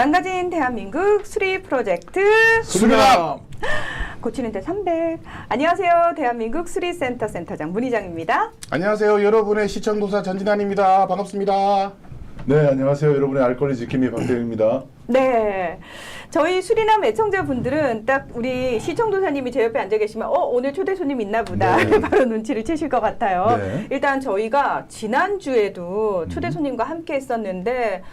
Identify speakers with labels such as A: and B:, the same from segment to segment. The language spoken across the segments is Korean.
A: 망가진 대한민국 수리 프로젝트
B: 수리남
A: 고치는 데 300. 안녕하세요. 대한민국 수리센터 센터장 문희정입니다.
B: 안녕하세요. 여러분의 시청도사 전진환입니다. 반갑습니다.
C: 네, 안녕하세요. 여러분의 알거리 지킴이 박대영입니다.
A: 네. 저희 수리남 애청자분들은 딱 우리 시청도사님이 제 옆에 앉아 계시면 오늘 초대 손님 있나 보다.
C: 네.
A: 바로 눈치를 채실 것 같아요.
C: 네.
A: 일단 저희가 지난주에도 초대 손님과 함께 했었는데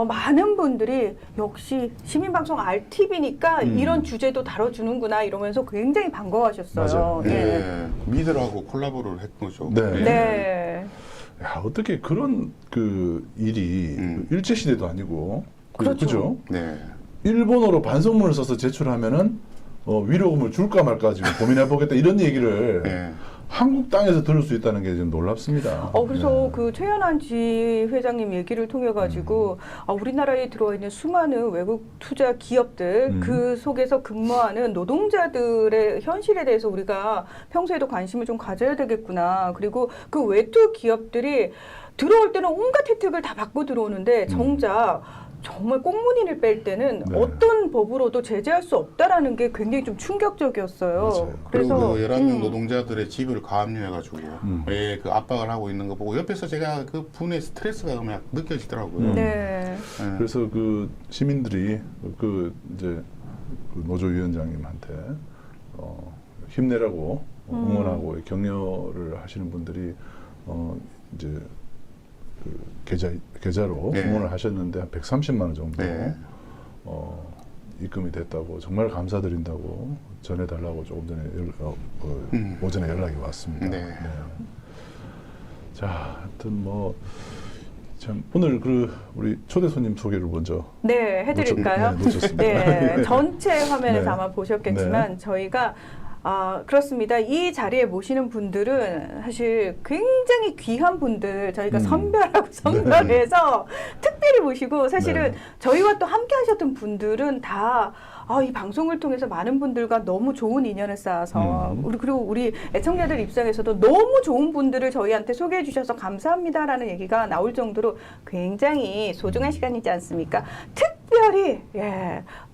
A: 많은 분들이 역시 시민방송 RTV니까 이런 주제도 다뤄주는구나 이러면서 굉장히 반가워하셨어요.
C: 맞아요.
B: 네. 미들하고 콜라보를 했던 거죠.
C: 네.
A: 네.
C: 야, 어떻게 그런 그 일이 일제시대도 아니고
A: 그렇죠.
C: 그죠?
B: 네.
C: 일본어로 반성문을 써서 제출하면은 위로금을 줄까 말까 지금 고민해보겠다 이런 얘기를
B: 네.
C: 한국 땅에서 들을 수 있다는 게 좀 놀랍습니다.
A: 그래서
C: 네.
A: 그 최연한 지 회장님 얘기를 통해 가지고 우리나라에 들어와 있는 수많은 외국 투자 기업들 그 속에서 근무하는 노동자들의 현실에 대해서 우리가 평소에도 관심을 좀 가져야 되겠구나. 그리고 그 외투 기업들이 들어올 때는 온갖 혜택을 다 받고 들어오는데 정작 정말 꽁무니를 뺄 때는
C: 네.
A: 어떤 법으로도 제재할 수 없다라는 게 굉장히 좀 충격적이었어요.
C: 맞아요.
A: 그래서
B: 그리고 그 11명 노동자들의 집을 가압류해가지고 왜 그 압박을 하고 있는 거 보고 옆에서 제가 그 분의 스트레스가 그냥 느껴지더라고요.
A: 네.
B: 네.
C: 그래서 그 시민들이 그 이제 그 노조위원장님한테 힘내라고 응원하고 격려를 하시는 분들이 이제 그 계좌로
B: 네.
C: 응원을 하셨는데 한 130만 원 정도
B: 네.
C: 입금이 됐다고 정말 감사드린다고 전해달라고 조금 전에 오전에 연락이 왔습니다.
B: 네.
C: 자, 하여튼 참 오늘 우리 초대 손님 소개를 먼저
A: 네, 해드릴까요?
C: 놓쳤습니다.
A: 네, 전체 화면에서
C: 네.
A: 아마 보셨겠지만 저희가 그렇습니다. 이 자리에 모시는 분들은 사실 굉장히 귀한 분들 저희가 선별하고 선별해서 특별히 모시고 사실은
C: 네.
A: 저희와 또 함께 하셨던 분들은 다 이 방송을 통해서 많은 분들과 너무 좋은 인연을 쌓아서 그리고 우리 애청자들 입장에서도 너무 좋은 분들을 저희한테 소개해 주셔서 감사합니다라는 얘기가 나올 정도로 굉장히 소중한 시간이지 않습니까? 특별히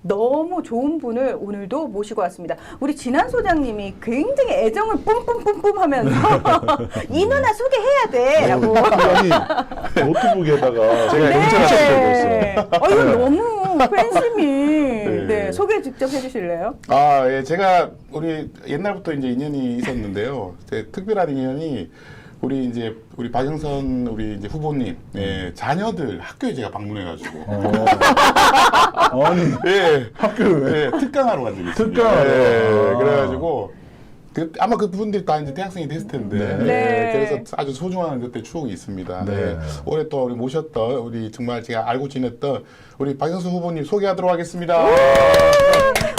A: 너무 좋은 분을 오늘도 모시고 왔습니다. 우리 진한 소장님이 굉장히 애정을 뿜뿜뿜뿜 하면서 이 누나 소개해야 돼 라고
C: 아니 노트북에다가 제가
A: 네.
C: 문자를
A: 이거 너무 팬심이
B: 네.
A: 소개 직접 해주실래요?
B: 예, 제가 우리 옛날부터 이제 인연이 있었는데요. 특별한 인연이 우리 박영선 우리 이제 후보님 자녀들 학교에 제가 방문해가지고
C: 아니 학교에
B: 특강하러 간 적이 있습니다.
C: 특강하러.
B: 그래가지고 아마 그 분들이 다 이제 대학생이 됐을 텐데
A: 네.
B: 그래서 아주 소중한 그때 추억이 있습니다.
C: 네.
B: 올해 또 우리 모셨던 우리 정말 제가 알고 지냈던 우리 박영선 후보님 소개하도록 하겠습니다.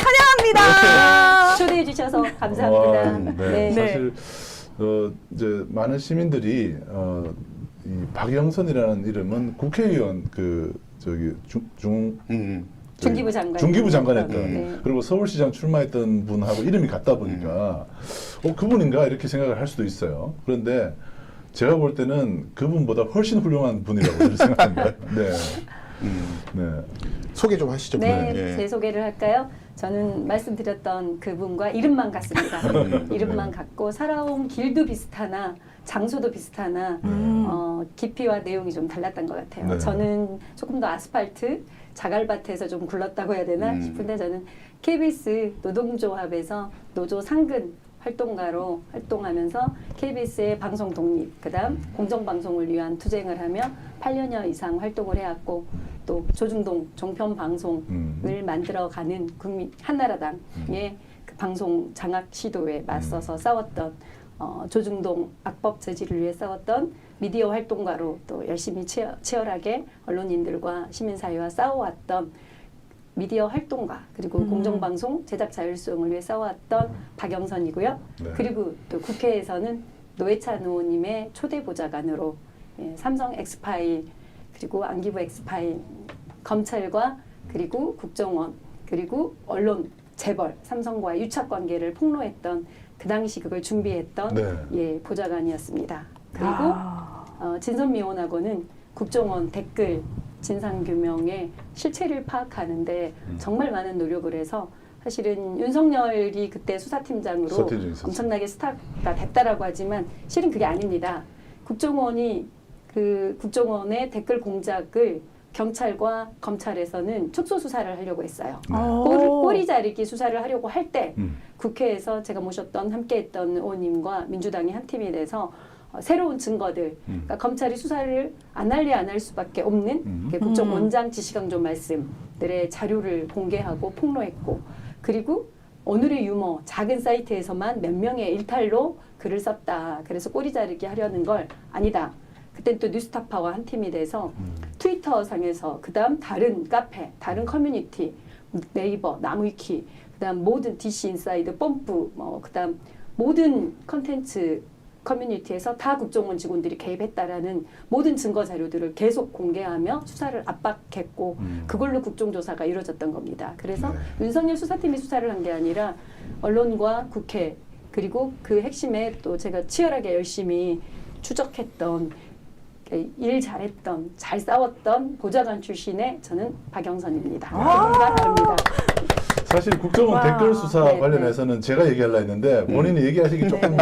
A: 환영합니다.
D: 초대해 주셔서 감사합니다.
C: 네.
D: 네.
C: 사실 이제 많은 시민들이 이 박영선이라는 이름은 국회의원
D: 중기부 장관.
C: 중기부 장관 했던
D: 네.
C: 그리고 서울시장 출마했던 분하고 이름이 같다 보니까 그분인가 이렇게 생각을 할 수도 있어요. 그런데 제가 볼 때는 그분보다 훨씬 훌륭한 분이라고 저는 생각합니다. 네. 네.
B: 소개 좀 하시죠.
D: 네,
B: 예.
D: 제 소개를 할까요? 저는 말씀드렸던 그분과 이름만 같습니다. 이름만 같고 살아온 길도 비슷하나 장소도 비슷하나 깊이와 내용이 좀 달랐던 것 같아요.
C: 네.
D: 저는 조금 더 아스팔트 자갈밭에서 좀 굴렀다고 해야 되나 싶은데 저는 KBS 노동조합에서 노조 상근 활동가로 활동하면을 KBS의 방송 독립, 그다음 공정방송을 위한 투쟁을 하며 8년여 이상 활동을 해왔고 또 조중동 종편 방송을 만들어가는 국민 한나라당의 그 방송 장악 시도에 맞서서 싸웠던 조중동 악법 저지를 위해 싸웠던 미디어 활동가로 또 열심히 치열하게 언론인들과 시민사회와 싸워왔던 미디어 활동가 그리고 공정방송 제작 자율성을 위해 싸워왔던 박영선이고요.
C: 네.
D: 그리고 또 국회에서는 노회찬 의원님의 초대 보좌관으로 삼성 엑스파일 그리고 안기부 엑스파일 검찰과 그리고 국정원 그리고 언론 재벌 삼성과의 유착 관계를 폭로했던 그 당시 그걸 준비했던 보좌관이었습니다. 그리고 진선미원하고는 국정원 댓글 진상규명의 실체를 파악하는데 정말 많은 노력을 해서 사실은 윤석열이 그때 수사팀장으로
C: 수사팀장이 있었죠.
D: 엄청나게 스타가 됐다라고 하지만 실은 그게 아닙니다. 국정원이 그 국정원의 댓글 공작을 경찰과 검찰에서는 축소 수사를 하려고 했어요. 꼬리 자르기 수사를 하려고 할 때 국회에서 제가 모셨던 함께했던 의원님과 민주당이 한 팀이 돼서 새로운 증거들, 그러니까 검찰이 수사를 안 할 수밖에 없는 국정원장 지시강조 말씀들의 자료를 공개하고 폭로했고, 그리고 오늘의 유머 작은 사이트에서만 몇 명의 일탈로 글을 썼다. 그래서 꼬리 자르기 하려는 걸 아니다. 그땐 또 뉴스타파와 한 팀이 돼서 트위터 상에서 그다음 다른 카페, 다른 커뮤니티, 네이버, 나무위키, 그다음 모든 DC 인사이드, 펌프, 그다음 모든 컨텐츠 커뮤니티에서 다 국정원 직원들이 개입했다라는 모든 증거 자료들을 계속 공개하며 수사를 압박했고 그걸로 국정조사가 이루어졌던 겁니다. 그래서 윤석열 수사팀이 수사를 한 게 아니라 언론과 국회 그리고 그 핵심에 또 제가 치열하게 열심히 추적했던 일 잘했던 잘 싸웠던 보좌관 출신의 저는 박영선입니다. 다릅니다.
C: 사실 국정원
A: 와.
C: 댓글 수사
D: 네,
C: 관련해서는 제가 얘기하려 했는데 본인이 얘기하시기 조금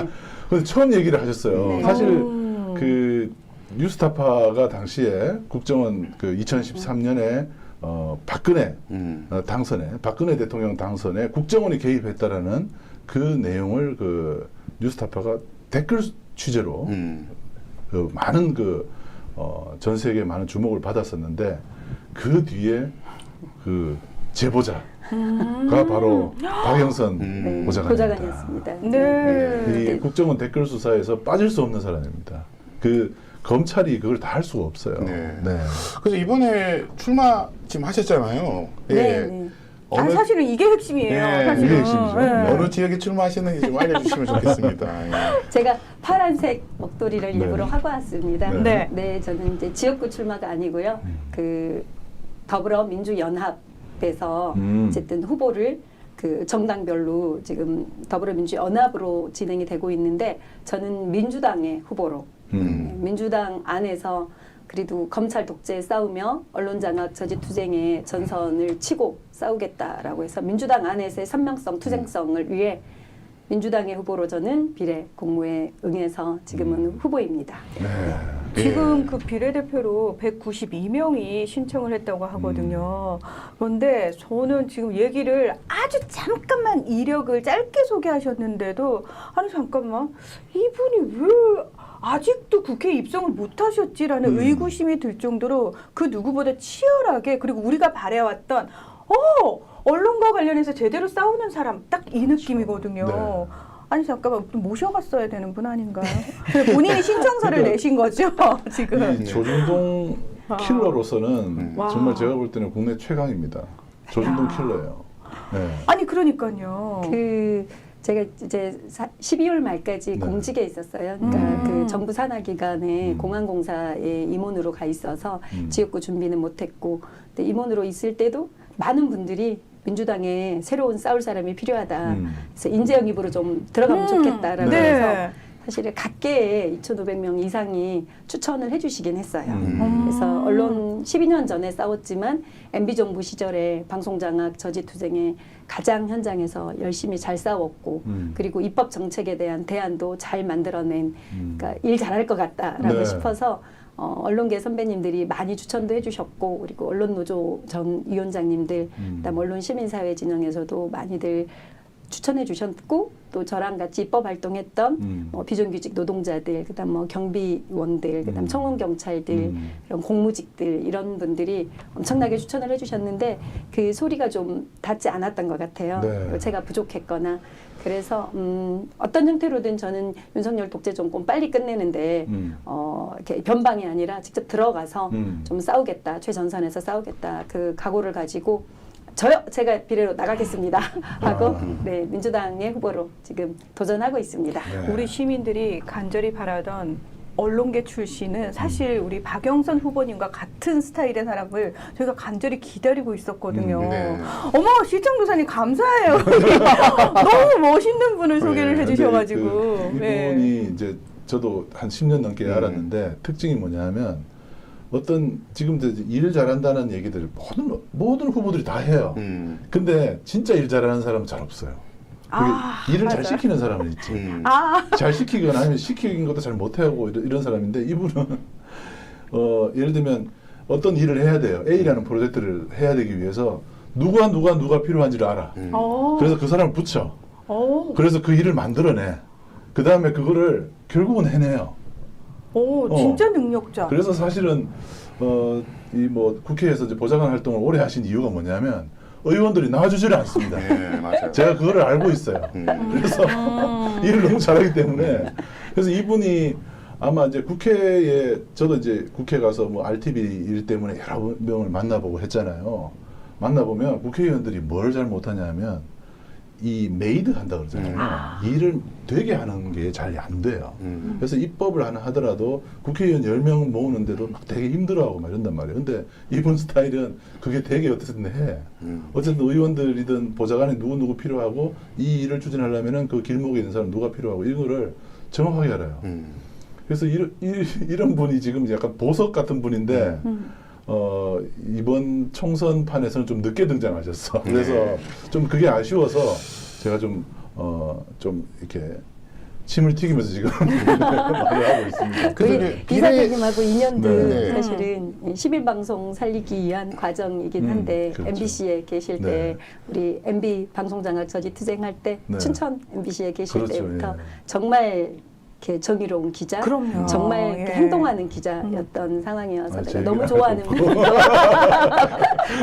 C: 근데 처음 얘기를 하셨어요.
D: 네.
C: 사실 그 뉴스타파가 당시에 국정원 그 2013년에 박근혜 박근혜 대통령 당선에 국정원이 개입했다라는 그 내용을 그 뉴스타파가 댓글 취재로 그 많은 전 세계에 많은 주목을 받았었는데 그 뒤에 그 제보자가 바로 박영선
D: 보좌관이었습니다.
A: 네.
C: 이 국정원 댓글 수사에서 빠질 수 없는 사람입니다. 그 검찰이 그걸 다 할 수가 없어요.
B: 네.
C: 네.
B: 그래서 이번에 출마 지금 하셨잖아요.
D: 네.
A: 아, 사실은 이게 핵심이에요.
B: 네,
A: 사실은.
C: 이게 핵심이죠.
A: 네.
B: 어느 지역에 출마하시는지 좀 알려주시면 좋겠습니다. 예.
D: 제가 파란색 목도리를 일부러 하고 왔습니다.
C: 네.
A: 네.
D: 저는 이제 지역구 출마가 아니고요. 그 더불어민주연합에서 어쨌든 후보를 그 정당별로 지금 더불어민주연합으로 진행이 되고 있는데 저는 민주당의 후보로 민주당 안에서 그래도 검찰 독재에 싸우며 언론장악 저지투쟁의 전선을 치고 싸우겠다라고 해서 민주당 안에서의 선명성, 투쟁성을 위해 민주당의 후보로 저는 비례 공모에 응해서 지금은 후보입니다.
A: 지금 그 비례대표로 192명이 신청을 했다고 하거든요. 그런데 저는 지금 얘기를 아주 잠깐만 이력을 짧게 소개하셨는데도 아니 잠깐만 이분이 왜 아직도 국회에 입성을 못하셨지라는 의구심이 들 정도로 그 누구보다 치열하게 그리고 우리가 바래왔던 언론과 관련해서 제대로 싸우는 사람 딱 이 느낌이거든요.
C: 네.
A: 아니 잠깐만 모셔갔어야 되는 분 아닌가요? 본인이 신청서를 내신 거죠 지금.
C: 이 조중동 킬러로서는
A: 와.
C: 정말 제가 볼 때는 국내 최강입니다. 조중동
A: 야.
C: 킬러예요. 네.
A: 아니 그러니까요.
D: 그 제가 이제 12월 말까지
C: 네.
D: 공직에 있었어요. 그러니까 그 정부 산하 기관에 공안공사에 임원으로 가 있어서 지역구 준비는 못했고, 근데 임원으로 있을 때도 많은 분들이 민주당에 새로운 싸울 사람이 필요하다. 그래서 인재 영입으로 좀 들어가면 좋겠다라고
A: 네.
D: 해서 사실은 각계에 2,500명 이상이 추천을 해주시긴 했어요. 그래서 언론 12년 전에 싸웠지만 MB 정부 시절에 방송장악 저지투쟁에 가장 현장에서 열심히 잘 싸웠고 그리고 입법 정책에 대한 대안도 잘 만들어낸 그러니까 일 잘할 것 같다라고
C: 네.
D: 싶어서 언론계 선배님들이 많이 추천도 해주셨고 그리고 언론노조 전 위원장님들 그다음 언론 시민사회 진영에서도 많이들 추천해 주셨고 또 저랑 같이 입법 활동했던 비정규직 노동자들 그다음 경비원들 그다음 청원 경찰들 이런 공무직들 이런 분들이 엄청나게 추천을 해주셨는데 그 소리가 좀 닿지 않았던 것 같아요.
C: 네.
D: 제가 부족했거나 그래서 어떤 형태로든 저는 윤석열 독재 정권 빨리 끝내는데 이렇게 변방이 아니라 직접 들어가서 좀 싸우겠다 최전선에서 싸우겠다 그 각오를 가지고 제가 비례로 나가겠습니다 하고 네, 민주당의 후보로 지금 도전하고 있습니다.
C: 네.
A: 우리 시민들이 간절히 바라던 언론계 출신은 사실 우리 박영선 후보님과 같은 스타일의 사람을 저희가 간절히 기다리고 있었거든요.
B: 네.
A: 어머 시청조사님 감사해요. 너무 멋있는 분을 소개를
C: 네,
A: 해주셔가지고.
C: 근데 이분이 이제 저도 한 10년 넘게 알았는데 특징이 뭐냐면 어떤 지금 일 잘한다는 얘기들 모든 후보들이 다 해요. 근데 진짜 일 잘하는 사람은 잘 없어요. 그게 일을 잘
A: 맞아요.
C: 시키는 사람은 있지.
A: 아,
C: 잘 시키거나 아니면 시키는 것도 잘 못하고 이런 사람인데 이분은 예를 들면 어떤 일을 해야 돼요. A라는 프로젝트를 해야 되기 위해서 누가 필요한지를 알아. 그래서 그 사람을 붙여. 그래서 그 일을 만들어내. 그 다음에 그거를 결국은 해내요.
A: 오, 진짜 능력자.
C: 그래서 사실은 이 뭐 국회에서 이제 보좌관 활동을 오래 하신 이유가 뭐냐면 의원들이 나와주지를 않습니다.
B: 네, 맞아요.
C: 제가 그거를 알고 있어요. 그래서 일을 너무 잘하기 때문에 그래서 이분이 아마 이제 국회에 저도 이제 국회 가서 뭐 RTV 일 때문에 여러 명을 만나보고 했잖아요. 만나보면 국회의원들이 뭘 잘 못하냐면 이 메이드 한다 그러잖아요. 일을 되게 하는 게 잘 안 돼요. 그래서 입법을 하나 하더라도 국회의원 10명 모으는데도 막 되게 힘들어하고 막 이런단 말이에요. 근데 이분 스타일은 그게 되게 어쨌든 해. 어쨌든 의원들이든 보좌관이 누구 필요하고 이 일을 추진하려면은 그 길목에 있는 사람 누가 필요하고 이거를 정확하게 알아요. 그래서 이런 분이 지금 약간 보석 같은 분인데 이번 총선판에서는 좀 늦게 등장하셨어. 그래서 좀 그게 아쉬워서 제가 좀 이렇게 침을 튀기면서 지금 말을 하고 있습니다.
D: 우리 이사장님하고 인연도
B: 네.
D: 사실은 11방송 살리기 위한 과정이긴 한데
C: 그렇죠.
D: MBC에 계실
C: 네.
D: 때 우리 MB 방송장악 저지 투쟁할 때
C: 네.
D: 춘천 MBC에 계실
C: 그렇죠,
D: 때부터
C: 예.
D: 정말 이렇게 정의로운 기자,
A: 그럼요.
D: 정말 이렇게
A: 예.
D: 행동하는 기자였던 상황이어서 제가
C: 제가
D: 너무 좋아하는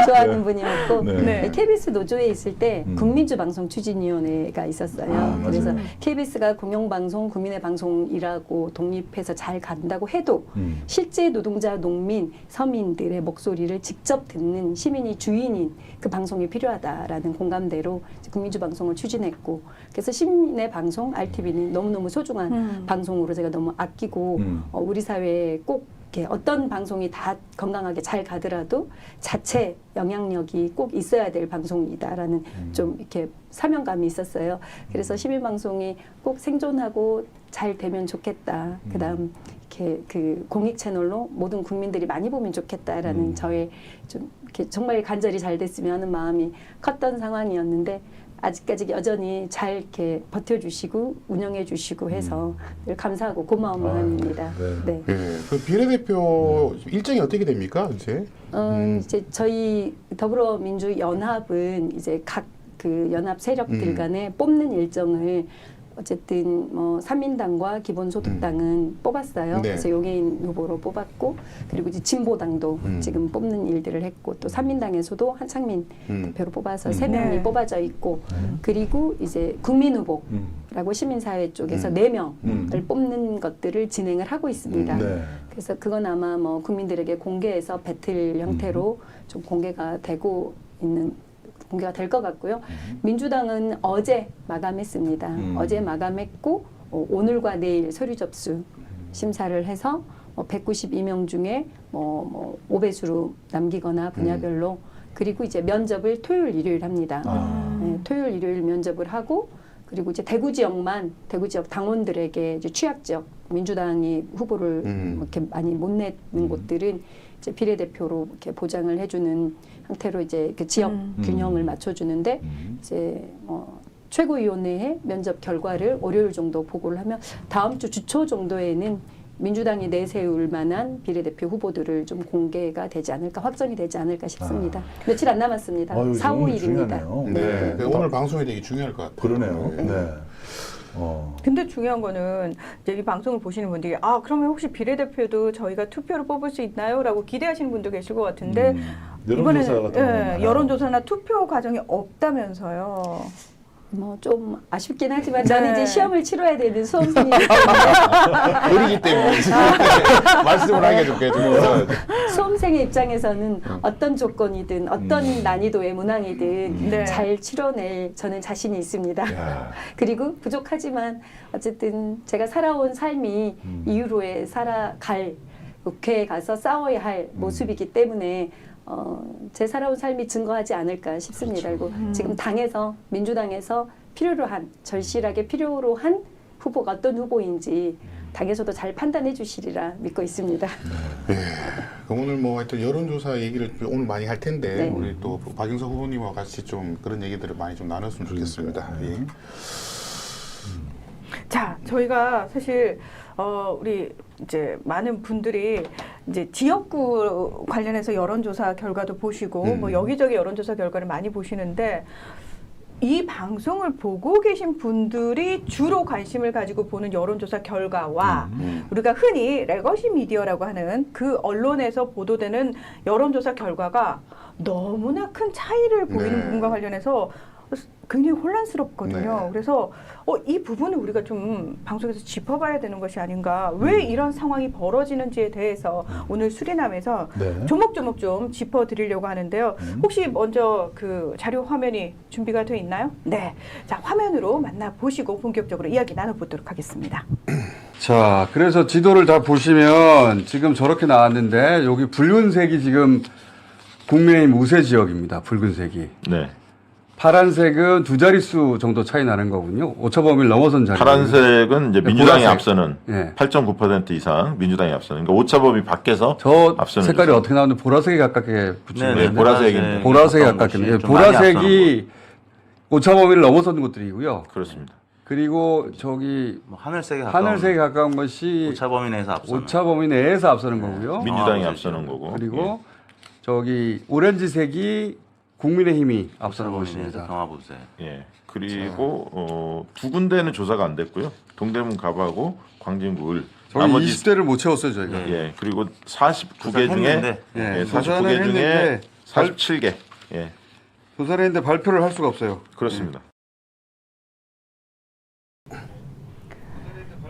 D: 좋아하는 분이었고
C: 네.
A: 네.
D: KBS 노조에 있을 때 국민주 방송 추진위원회가 있었어요.
C: 아,
D: 그래서
C: 맞아요.
D: KBS가 공영방송, 국민의 방송이라고 독립해서 잘 간다고 해도 실제 노동자, 농민, 서민들의 목소리를 직접 듣는 시민이 주인인 그 방송이 필요하다라는 공감대로 국민주 방송을 추진했고 그래서 시민의 방송, RTV는 너무너무 소중한 방송으로 제가 너무 아끼고 우리 사회에 꼭 이렇게 어떤 방송이 다 건강하게 잘 가더라도 자체 영향력이 꼭 있어야 될 방송이다라는 좀 이렇게 사명감이 있었어요. 그래서 시민방송이 꼭 생존하고 잘 되면 좋겠다. 그다음 이렇게 그 공익 채널로 모든 국민들이 많이 보면 좋겠다라는 저의 좀 이렇게 정말 간절히 잘 됐으면 하는 마음이 컸던 상황이었는데 아직까지 여전히 잘 이렇게 버텨주시고 운영해주시고 해서 늘 감사하고 고마운 마음입니다.
C: 네.
D: 네.
B: 예, 그 비례대표 일정이 어떻게 됩니까, 이제?
D: 이제 저희 더불어민주연합은 이제 각 그 연합 세력들 간에 뽑는 일정을 어쨌든 뭐 삼민당과 기본소득당은 뽑았어요.
B: 네.
D: 그래서 용해인 후보로 뽑았고 그리고 이제 진보당도 지금 뽑는 일들을 했고 또 삼민당에서도 한창민 대표로 뽑아서 세 명이
A: 네.
D: 뽑아져 있고 그리고 이제 국민 후보라고 시민사회 쪽에서 네 명을 뽑는 것들을 진행을 하고 있습니다.
C: 네.
D: 그래서 그건 아마 뭐 국민들에게 공개해서 배틀 형태로 좀 공개가 되고 있는 공개가 될 것 같고요. 민주당은 어제 마감했습니다. 어제 마감했고 오늘과 내일 서류 접수 심사를 해서 192명 중에 뭐 5배수로 남기거나 분야별로 그리고 이제 면접을 토요일 일요일 합니다. 네, 토요일 일요일 면접을 하고 그리고 이제 대구 지역 당원들에게 이제 취약 지역 민주당이 후보를 이렇게 많이 못 내는 곳들은 이제 비례대표로 이렇게 보장을 해주는 형태로 이제 그 지역 균형을 맞춰주는데 이제 최고위원회의 면접 결과를 월요일 정도 보고를 하면 다음 주 주초 정도에는 민주당이 내세울 만한 비례대표 후보들을 좀 공개가 되지 않을까 확정이 되지 않을까 싶습니다. 며칠 안 남았습니다.
C: 아유,
D: 4,
C: 너무
D: 5일입니다.
C: 중요하네요.
B: 네. 오늘 방송이 되게 중요할 것 같아요.
C: 그러네요.
B: 네.
C: 네.
A: 근데 중요한 거는 이제 이 방송을 보시는 분들이 그러면 혹시 비례대표도 저희가 투표로 뽑을 수 있나요? 라고 기대하시는 분도 계실 것 같은데
C: 여론조사
A: 이번에는
C: 같은 거 많아요.
A: 여론조사나 투표 과정이 없다면서요.
D: 뭐 좀 아쉽긴 하지만
A: 네.
D: 저는 이제 시험을 치러야 되는 수험생이기
B: 어리기 때문에 말씀을 하기가 좋겠죠.
D: 수험생의 입장에서는 어떤 조건이든 어떤 난이도의 문항이든
A: 네.
D: 잘 치러낼 저는 자신이 있습니다.
C: 야.
D: 그리고 부족하지만 어쨌든 제가 살아온 삶이 이후로에 살아갈 국회에 가서 싸워야 할 모습이기 때문에 제 살아온 삶이 증거하지 않을까 싶습니다. 그리고 지금 당에서 민주당에서 필요로 한 절실하게 필요로 한 후보가 어떤 후보인지 당에서도 잘 판단해 주시리라 믿고 있습니다.
B: 예. 오늘 뭐 하여튼 여론조사 얘기를 오늘 많이 할 텐데
D: 네.
B: 우리 또 박영선 후보님과 같이 좀 그런 얘기들을 많이 좀 나눴으면 좋겠습니다. 예.
A: 자, 저희가 사실 우리 이제 많은 분들이 이제 지역구 관련해서 여론조사 결과도 보시고 뭐 여기저기 여론조사 결과를 많이 보시는데 이 방송을 보고 계신 분들이 주로 관심을 가지고 보는 여론조사 결과와 우리가 흔히 레거시 미디어라고 하는 그 언론에서 보도되는 여론조사 결과가 너무나 큰 차이를 보이는
B: 네.
A: 부분과 관련해서 굉장히 혼란스럽거든요.
B: 네.
A: 그래서 이 부분을 우리가 좀 방송에서 짚어봐야 되는 것이 아닌가. 왜 이런 상황이 벌어지는지에 대해서 오늘 수리남에서
C: 네.
A: 조목조목 좀 짚어드리려고 하는데요. 혹시 먼저 그 자료 화면이 준비가 돼 있나요? 네. 자, 화면으로 만나보시고 본격적으로 이야기 나눠보도록 하겠습니다.
E: 자, 그래서 지도를 다 보시면 지금 저렇게 나왔는데 여기 붉은색이 지금 국민의힘 우세 지역입니다. 붉은색이.
F: 네.
E: 파란색은 두 자릿수 정도 차이 나는 거군요. 오차범위를 넘어선 자리.
F: 파란색은 이제
E: 네,
F: 민주당이
E: 보라색.
F: 앞서는
E: 네.
F: 8.9% 이상 민주당이 앞서는. 그러니까 오차범위 밖에서
E: 저
F: 앞서는
E: 색깔이
F: 조사.
E: 어떻게 나오는데 보라색에 가깝게 붙이는
F: 네,
E: 거예요.
F: 보라색인데.
E: 보라색에
F: 가까운
E: 가깝게.
F: 곳이
E: 예,
F: 좀 많이 앞서는
E: 보라색이 오차범위를 넘어선 것들이고요.
F: 그렇습니다.
E: 그리고 저기
G: 뭐 하늘색에 가까운
E: 하늘색에 가까운 것이
G: 오차범위 내에서 앞서는
E: 오차범위 내에서 앞서는 거고요.
F: 민주당이
G: 아,
F: 앞서는 거고.
E: 그리고 저기 오렌지색이 국민의힘이 앞서는
G: 오차범위 내에서
E: 것입니다.
G: 경화부세.
F: 예. 그리고 두 군데는 조사가 안 됐고요. 동대문 가부하고 광진구 을.
E: 저희 20대를 못 채웠어요 저희가.
F: 예. 그리고 49개
G: 조사는
F: 중에
G: 했는데.
E: 예,
F: 49개
E: 조사는
F: 중에
E: 했는데
F: 47개. 예.
E: 조사를 했는데 발표를 할 수가 없어요.
F: 그렇습니다.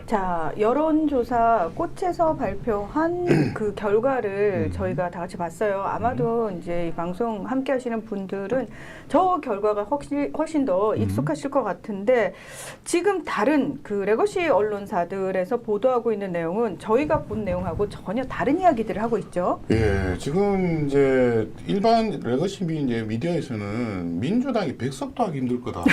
A: 자, 여론조사 꽃에서 발표한 그 결과를 저희가 다 같이 봤어요. 아마도 이제 이 방송 함께 하시는 분들은 저 결과가 훨씬 더 익숙하실 것 같은데 지금 다른 그 레거시 언론사들에서 보도하고 있는 내용은 저희가 본 내용하고 전혀 다른 이야기들을 하고 있죠.
B: 예, 지금 이제 일반 레거시 이제 미디어에서는 민주당이 100석도 하기 힘들 거다.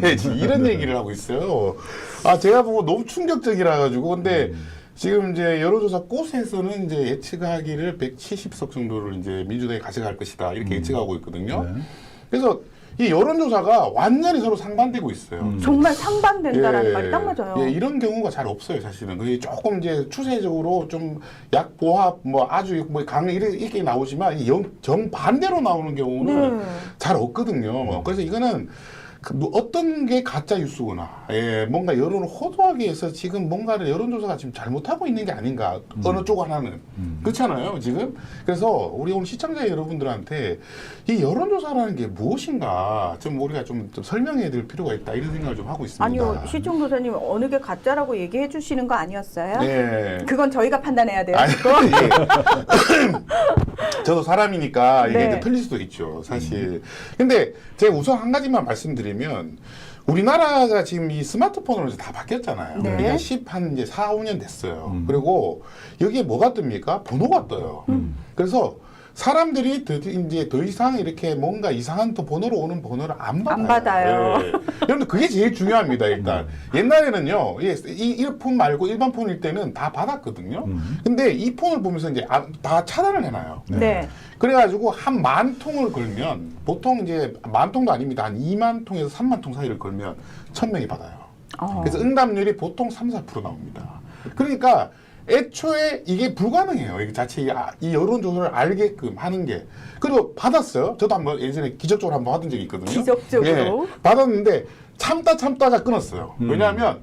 B: 예, 지금 이런 얘기를 하고 있어요. 아, 제가 보고 너무 충격적이라 가지고 근데 지금 이제 여론조사 꽃에서는 이제 예측하기를 170석 정도를 이제 민주당이 가져갈 것이다 이렇게 예측하고 있거든요.
C: 네.
B: 그래서 이 여론조사가 완전히 서로 상반되고 있어요.
A: 정말 상반된다라는 말이 딱 맞아요.
B: 예, 이런 경우가 잘 없어요, 사실은. 그게 조금 이제 추세적으로 좀 약보합, 뭐 아주 뭐 강력 이렇게 나오지만 정반대로 나오는 경우는
A: 네.
B: 잘 없거든요. 그래서 이거는 어떤 게 가짜 뉴스구나. 예, 뭔가 여론을 호도하기 위해서 지금 뭔가를 여론조사가 지금 잘못하고 있는 게 아닌가. 어느 쪽 하나는. 그렇잖아요, 지금. 그래서 우리 오늘 시청자 여러분들한테 이 여론조사라는 게 무엇인가 좀 우리가 좀 설명해 드릴 필요가 있다. 이런 생각을 좀 하고 있습니다.
A: 아니요, 시청조사님 어느 게 가짜라고 얘기해 주시는 거 아니었어요?
B: 네.
A: 그건 저희가 판단해야 돼요.
B: 아니, 예. 저도 사람이니까 이게
A: 네.
B: 이제 틀릴 수도 있죠, 사실. 근데 제가 우선 한 가지만 말씀드리면 우리나라가 지금 이 스마트폰으로 이제 다 바뀌었잖아요.
A: 네.
B: 그러니까 한 이제 4, 5년 됐어요. 그리고 여기에 뭐가 뜹니까? 번호가 떠요. 그래서 사람들이 이제 더 이상 이렇게 뭔가 이상한 또 번호로 오는 번호를 안 받아요.
A: 안 받아요.
B: 예. 여러분들 그게 제일 중요합니다, 일단. 옛날에는요, 이 폰 말고 일반 폰일 때는 다 받았거든요. 근데 이 폰을 보면서 이제 다 차단을 해놔요.
A: 네.
B: 그래가지고 한 10,000통을 걸면 보통 이제 10,000통도 아닙니다. 한 2만 통에서 3만 통 사이를 걸면 1,000명이 받아요. 그래서 응답률이 보통 3-4% 나옵니다. 그러니까 애초에 이게 불가능해요. 이 자체 이 여론조사를 알게끔 하는 게. 그리고 받았어요. 저도 한번 예전에 기적적으로 한번 받은 적이 있거든요.
A: 기적적으로?
B: 예, 받았는데 참다가 끊었어요. 왜냐하면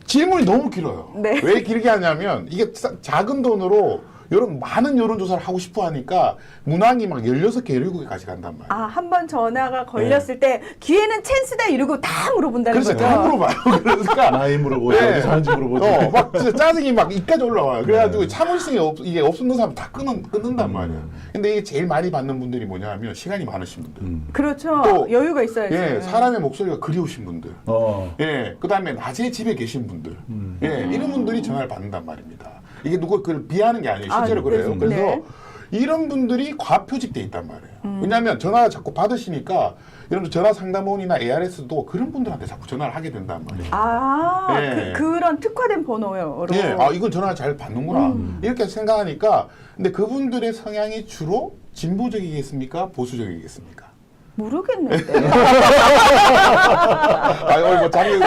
B: 질문이 너무 길어요.
A: 네.
B: 왜 길게 하냐면 이게 작은 돈으로 많은 여론조사를 하고 싶어 하니까 문항이 막 16개, 17개까지 간단 말이에요.
A: 아, 한 번 전화가 걸렸을 때 기회는 찬스다 이러고 다 물어본다는
B: 그래서
A: 거죠.
B: 다 물어봐요. 그러니까
C: 나이 물어보지,
B: 네.
C: 어디 사는지 물어보지.
B: 막 진짜 짜증이 막 이까지 올라와요. 그래가지고 참을성이 이게 없는 사람 다 끊는단 말이에요. 근데 이게 제일 많이 받는 분들이 뭐냐 하면 시간이 많으신 분들.
A: 그렇죠.
B: 또,
A: 여유가 있어야지.
B: 예, 사람의 목소리가 그리우신 분들. 예, 그 다음에 낮에 집에 계신 분들. 예, 이런 분들이 전화를 받는단 말입니다. 이게 누구 그걸 비하는 게 아니에요. 실제로
A: 아,
B: 그래요.
A: 네.
B: 그래서
A: 네.
B: 이런 분들이 과표직돼 있단 말이에요. 왜냐하면 전화 자꾸 받으시니까 이런 전화 상담원이나 ARS도 그런 분들한테 자꾸 전화를 하게 된단 말이에요.
A: 아,
B: 예.
A: 그런 특화된 번호요.
B: 예, 아 이건 전화 잘 받는구나 이렇게 생각하니까 근데 그분들의 성향이 주로 진보적이겠습니까? 보수적이겠습니까?
A: 모르겠는데.
B: 아, 오늘 뭐 장난이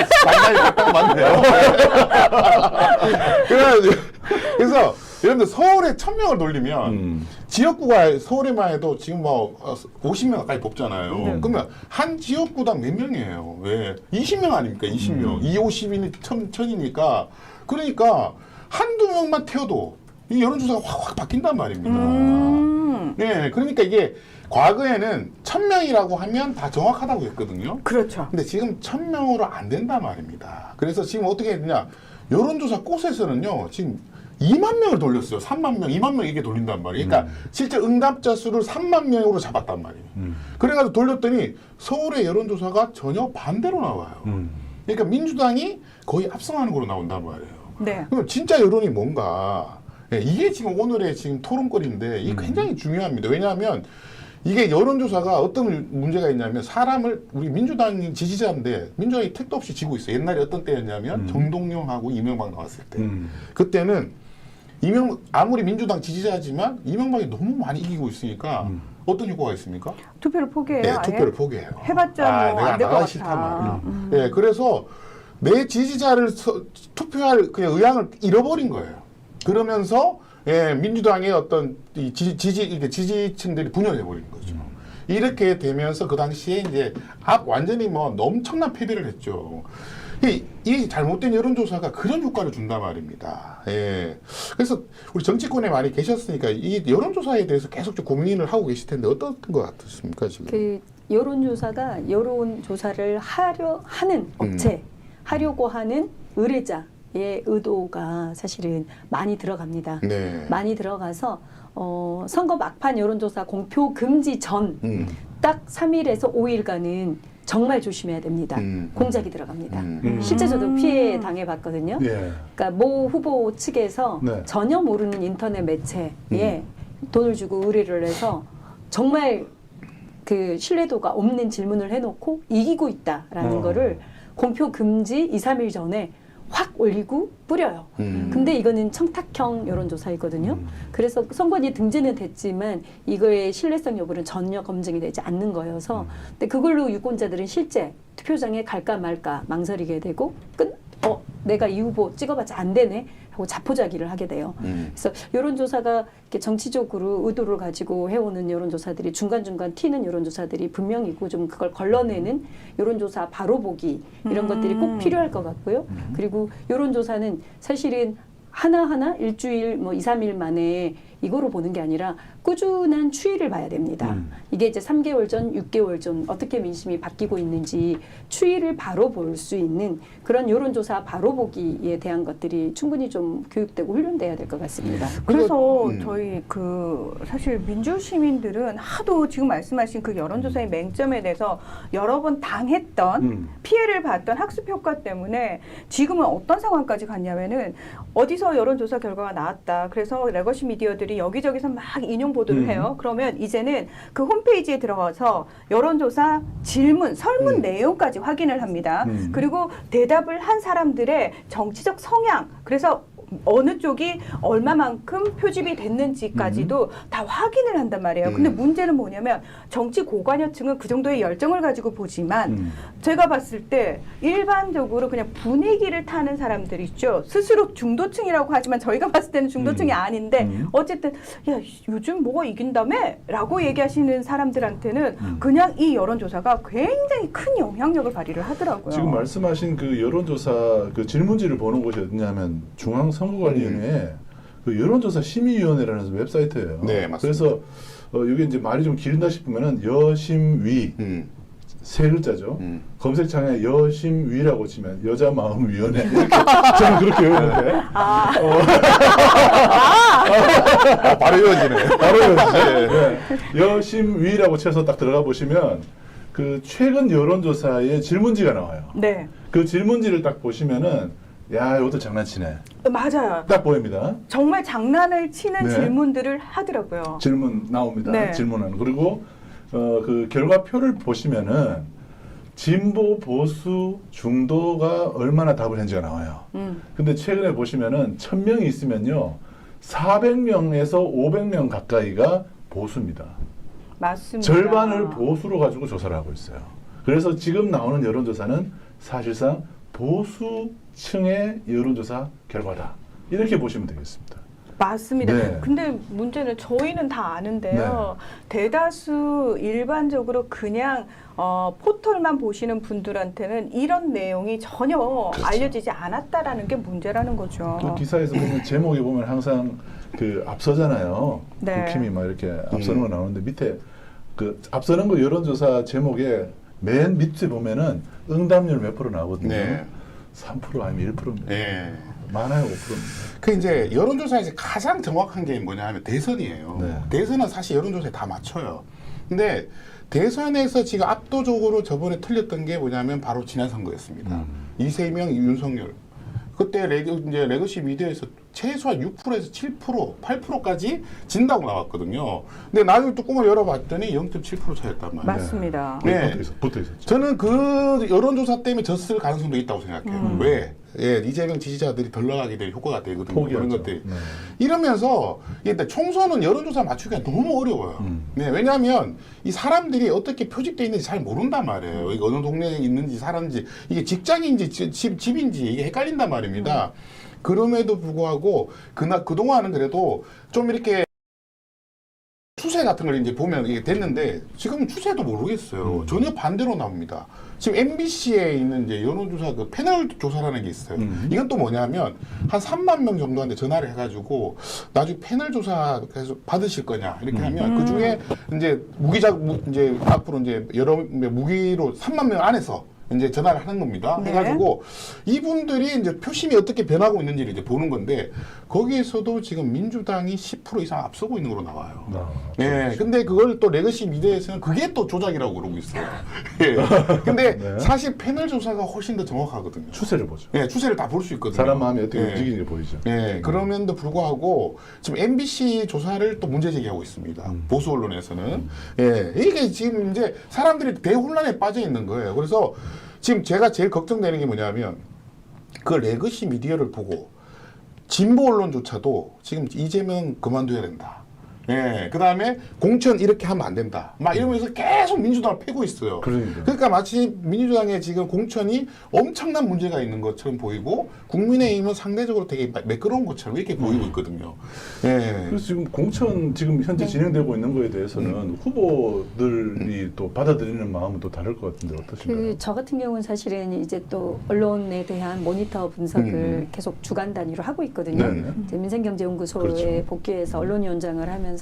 B: 딱 맞네요. 그래서 여러분들 서울에 1000명을 돌리면 지역구가 서울에만 해도 지금 뭐 50명 가까이 뽑잖아요.
A: 네.
B: 그러면 한 지역구당 몇 명이에요? 왜? 20명 아닙니까? 20명. 2, 50이니 1000이니까 그러니까 한두 명만 태워도 이 여론조사가 확 바뀐단 말입니다. 네, 그러니까 이게 과거에는 1000명이라고 하면 다 정확하다고 했거든요.
A: 그렇죠.
B: 근데 지금 1000명으로 안 된단 말입니다. 그래서 지금 어떻게 했느냐. 여론조사 꽃에서는요, 지금 2만 명을 돌렸어요. 3만 명, 2만 명 이렇게 돌린단 말이에요. 그러니까 실제 응답자 수를 3만 명으로 잡았단 말이에요. 그래가지고 돌렸더니 서울의 여론조사가 전혀 반대로 나와요. 그러니까 민주당이 거의 압승하는 걸로 나온단 말이에요.
A: 네.
B: 그럼 진짜 여론이 뭔가. 네, 이게 지금 오늘의 지금 토론거리인데 이게 굉장히 중요합니다. 왜냐하면 이게 여론조사가 어떤 문제가 있냐면 사람을 우리 민주당 지지자인데 민주당이 택도 없이 지고 있어요. 옛날에 어떤 때였냐면 정동영하고 이명박 나왔을 때 그때는 아무리 민주당 지지자지만 이명박이 너무 많이 이기고 있으니까 어떤 효과가 있습니까?
A: 투표를 포기해요.
B: 네,
A: 아예?
B: 투표를 포기해요.
A: 해봤자 뭐
B: 내가
A: 안 될 것
B: 나가기
A: 같아.
B: 싫단 말이에요. 네, 그래서 내 지지자를 투표할 그냥 의향을 잃어버린 거예요. 그러면서 예, 민주당의 어떤 이 지지층들이 분열해 버리는 거죠. 이렇게 되면서 그 당시에 이제 완전히 뭐 엄청난 패배를 했죠. 이 잘못된 여론조사가 그런 효과를 준단 말입니다. 예. 그래서 우리 정치권에 많이 계셨으니까 이 여론조사에 대해서 계속 좀 고민을 하고 계실 텐데 어떤 것 같으십니까 지금?
D: 그 여론조사가 여론조사를 하는 업체, 하려고 하는 의뢰자의 의도가 사실은 많이 들어갑니다.
B: 네.
D: 많이 들어가서 선거 막판 여론조사 공표 금지 전 딱 3일에서 5일간은 정말 조심해야 됩니다. 공작이 들어갑니다. 실제 저도 피해 당해봤거든요.
C: 예.
D: 그러니까 모 후보 측에서
C: 네.
D: 전혀 모르는 인터넷 매체에 돈을 주고 의뢰를 해서 정말 그 신뢰도가 없는 질문을 해놓고 이기고 있다라는 거를 공표 금지 2, 3일 전에 확 올리고 뿌려요. 근데 이거는 청탁형 여론조사이거든요. 그래서 선관위 등재는 됐지만 이거의 신뢰성 여부는 전혀 검증이 되지 않는 거여서 근데 그걸로 유권자들은 실제 투표장에 갈까 말까 망설이게 되고 내가 이 후보 찍어봤자 안 되네 하고 자포자기를 하게 돼요. 그래서 여론조사가 이렇게 정치적으로 의도를 가지고 해오는 여론조사들이 중간중간 튀는 여론조사들이 분명히고 좀 그걸 걸러내는 여론조사 바로 보기 이런 것들이 꼭 필요할 것 같고요. 그리고 여론조사는 사실은 하나하나 일주일 뭐 2, 3일 만에 이거로 보는 게 아니라 꾸준한 추이를 봐야 됩니다. 이게 이제 3개월 전, 6개월 전 어떻게 민심이 바뀌고 있는지 추이를 바로 볼 수 있는 그런 여론조사 바로 보기에 대한 것들이 충분히 좀 교육되고 훈련돼야 될 것 같습니다.
A: 그래서 저희 사실 민주 시민들은 하도 지금 말씀하신 그 여론조사의 맹점에 대해서 여러 번 당했던 피해를 봤던 학습 효과 때문에 지금은 어떤 상황까지 갔냐면은 어디서 여론조사 결과가 나왔다. 그래서 레거시 미디어들이 여기저기서 막 인용 보도를 해요. 그러면 이제는 그 홈페이지에 들어가서 여론조사 질문, 설문 내용까지 확인을 합니다. 그리고 대답을 한 사람들의 정치적 성향, 그래서 어느 쪽이 얼마만큼 표집이 됐는지까지도 다 확인을 한단 말이에요. 근데 문제는 뭐냐면 정치 고관여층은 그 정도의 열정을 가지고 보지만 제가 봤을 때 일반적으로 그냥 분위기를 타는 사람들 있죠. 스스로 중도층이라고 하지만 저희가 봤을 때는 중도층이 아닌데 어쨌든 야 요즘 뭐가 이긴다며? 라고 얘기하시는 사람들한테는 그냥 이 여론조사가 굉장히 큰 영향력을 발휘를 하더라고요.
C: 지금 말씀하신 그 여론조사 그 질문지를 보는 곳이 어디냐면 중앙선거관리위원회 그 여론조사 심의위원회라는 웹사이트예요.
B: 네, 맞습니다.
C: 그래서 이게 이제 말이 좀 길다 싶으면은 여심위 세 글자죠. 검색창에 여심위라고 치면 여자 마음 위원회 이렇게 저는 그렇게 외우는데
B: 바로 이어지네.
C: 바로 이어지죠. 네. 여심위라고 쳐서 딱 들어가 보시면 그 최근 여론조사의 질문지가 나와요.
A: 네.
C: 그 질문지를 딱 보시면은 야, 이것도 장난치네.
A: 맞아요.
C: 딱 보입니다.
A: 정말 장난을 치는
C: 네.
A: 질문들을 하더라고요.
C: 질문 나옵니다.
A: 네.
C: 질문은. 그리고 그 결과표를 보시면은 진보, 보수, 중도가 얼마나 답을 했는지가 나와요. 근데 최근에 보시면은 1000명이 있으면요. 400명에서 500명 가까이가 보수입니다.
A: 맞습니다.
C: 절반을 보수로 가지고 조사를 하고 있어요. 그래서 지금 나오는 여론조사는 사실상 보수층의 여론조사 결과다. 이렇게 보시면 되겠습니다.
A: 맞습니다.
C: 네.
A: 근데 문제는 저희는 다 아는데요. 대다수 일반적으로 그냥 포털만 보시는 분들한테는 이런 내용이 전혀 알려지지 않았다라는 게 문제라는 거죠.
C: 그 기사에서 보면 제목에 보면 항상 그 앞서잖아요.
A: 네.
C: 국힘이 막 이렇게 앞서는 거 나오는데 밑에 그 앞서는 거 여론조사 제목에 맨 밑에 보면은 응답률 몇 프로 나오거든요.
B: 네.
C: 3% 아니면 1%입니다.
B: 네.
C: 많아요, 5%입니다.
B: 그 이제 여론조사에서 가장 정확한 게 뭐냐 하면 대선이에요.
C: 네.
B: 대선은 사실 여론조사에 다 맞춰요. 근데 대선에서 지금 압도적으로 저번에 틀렸던 게 뭐냐면 바로 지난 선거였습니다. 이재명, 윤석열. 그때 레거시 미디어에서 최소한 6%에서 7%, 8%까지 진다고 나왔거든요. 근데 나중에 뚜껑을 열어봤더니 0.7% 차였단 말이에요.
A: 맞습니다.
B: 네.
C: 붙어 있었죠.
B: 저는 그 여론조사 때문에 졌을 가능성도 있다고 생각해요. 왜? 예, 이재명 지지자들이 덜 나가게 될 효과가 되거든요. 그런
C: 포기하죠.
B: 것들이.
C: 네.
B: 이러면서 일단 총선은 여론조사 맞추기가 너무 어려워요. 네, 왜냐하면 이 사람들이 어떻게 표집돼 있는지 잘 모른단 말이에요. 이게 어느 동네에 있는지 살았는지 이게 직장인지 집인지 이게 헷갈린단 말입니다. 그럼에도 불구하고 그동안은 그래도 좀 이렇게 추세 같은 걸 이제 보면 이게 됐는데 지금은 추세도 모르겠어요. 전혀 반대로 나옵니다. 지금 MBC에 있는 이제 여론조사 그 패널 조사라는 게 있어요. 이건 또 뭐냐면 한 3만 명 정도한테 전화를 해가지고 나중에 패널 조사해서 받으실 거냐 이렇게 하면 그 중에 이제 이제 앞으로 이제 여러 무기로 3만 명 안에서 이제 전화를 하는 겁니다.
A: 네.
B: 해가지고 이분들이 이제 표심이 어떻게 변하고 있는지를 이제 보는 건데 거기에서도 지금 민주당이 10% 이상 앞서고 있는 걸로 나와요. 예. 근데 그걸 또 레거시 미디어에서는 그게 또 조작이라고 그러고 있어요. 예. 근데
C: 네.
B: 사실 패널 조사가 훨씬 더 정확하거든요.
C: 추세를 보죠.
B: 예, 추세를 다 볼 수 있거든요.
C: 사람 마음이 어떻게
B: 예.
C: 움직이는 게 보이죠.
B: 예, 그럼에도 불구하고 지금 MBC 조사를 또 문제 제기하고 있습니다. 보수 언론에서는. 예, 이게 지금 이제 사람들이 대혼란에 빠져 있는 거예요. 그래서 지금 제가 제일 걱정되는 게 뭐냐면 그 레거시 미디어를 보고 진보 언론조차도 지금 이재명 그만둬야 된다. 예, 그 다음에 공천 이렇게 하면 안 된다. 막 이러면서 계속 민주당을 패고 있어요. 그러니까 마치 민주당의 지금 공천이 엄청난 문제가 있는 것처럼 보이고 국민의힘은 상대적으로 되게 매끄러운 것처럼 이렇게 보이고 있거든요. 예.
C: 그래서 지금 공천 지금 현재 진행되고 있는 거에 대해서는 후보들이 또 받아들이는 마음은 또 다를 것 같은데 어떠신가요?
D: 저 같은 경우는 사실은 이제 또 언론에 대한 모니터 분석을 계속 주간 단위로 하고 있거든요.
C: 네네.
D: 이제 민생경제연구소에
C: 그렇죠.
D: 복귀해서 언론위원장을 하면서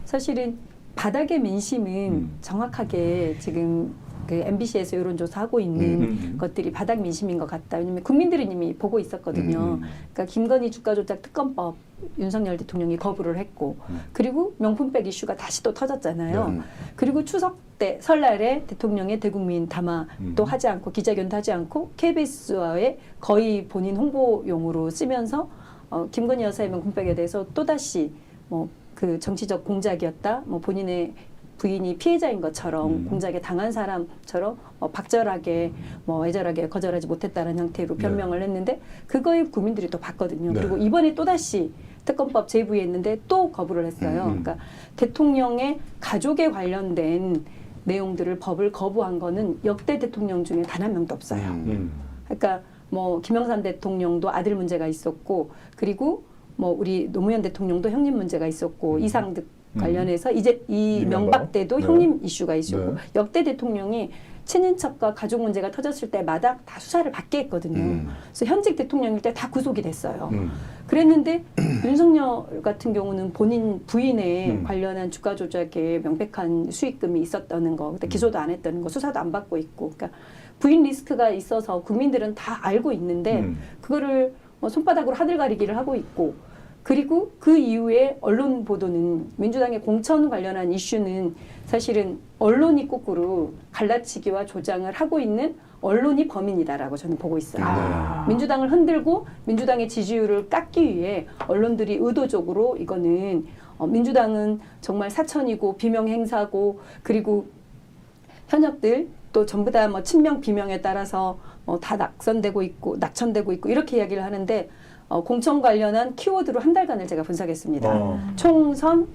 D: 사실은 바닥의 민심은 정확하게 지금 그 MBC에서 여론조사하고 있는 것들이 바닥 민심인 것 같다. 왜냐하면 국민들은 이미 보고 있었거든요. 그러니까 김건희 주가조작 특검법 윤석열 대통령이 거부를 했고 그리고 명품백 이슈가 다시 또 터졌잖아요. 그리고 추석 때 설날에 대통령의 대국민 담화도 하지 않고 기자회견도 하지 않고 KBS와의 거의 본인 홍보용으로 쓰면서 김건희 여사의 명품백에 대해서 또다시 그 정치적 공작이었다. 본인의 부인이 피해자인 것처럼 공작에 당한 사람처럼 박절하게 애절하게 거절하지 못했다는 형태로 변명을 했는데 그거에 국민들이 또 봤거든요.
C: 네.
D: 그리고 이번에 또다시 특검법 제기했는데 또 거부를 했어요. 그러니까 대통령의 가족에 관련된 내용들을 법을 거부한 거는 역대 대통령 중에 단 한 명도 없어요. 그러니까 김영삼 대통령도 아들 문제가 있었고 그리고 우리 노무현 대통령도 형님 문제가 있었고 이상득 관련해서 이제 이명박 때도
C: 네.
D: 형님 이슈가 있었고
C: 네.
D: 역대 대통령이 친인척과 가족 문제가 터졌을 때마다 다 수사를 받게 했거든요. 그래서 현직 대통령일 때 다 구속이 됐어요. 그랬는데 윤석열 같은 경우는 본인 부인에 관련한 주가 조작에 명백한 수익금이 있었다는 거, 근데 기소도 안 했다는 거, 수사도 안 받고 있고, 그러니까 부인 리스크가 있어서 국민들은 다 알고 있는데 그거를 손바닥으로 하늘가리기를 하고 있고. 그리고 그 이후에 언론 보도는 민주당의 공천 관련한 이슈는 사실은 언론이 거꾸로 갈라치기와 조장을 하고 있는 언론이 범인이다라고 저는 보고 있어요. 민주당을 흔들고 민주당의 지지율을 깎기 위해 언론들이 의도적으로 이거는 민주당은 정말 사천이고 비명 행사고 그리고 현역들 또 전부 다 뭐 친명 비명에 따라서 다 낙선되고 있고 낙천되고 있고 이렇게 이야기를 하는데 공천 관련한 키워드로 한 달간을 제가 분석했습니다. 총선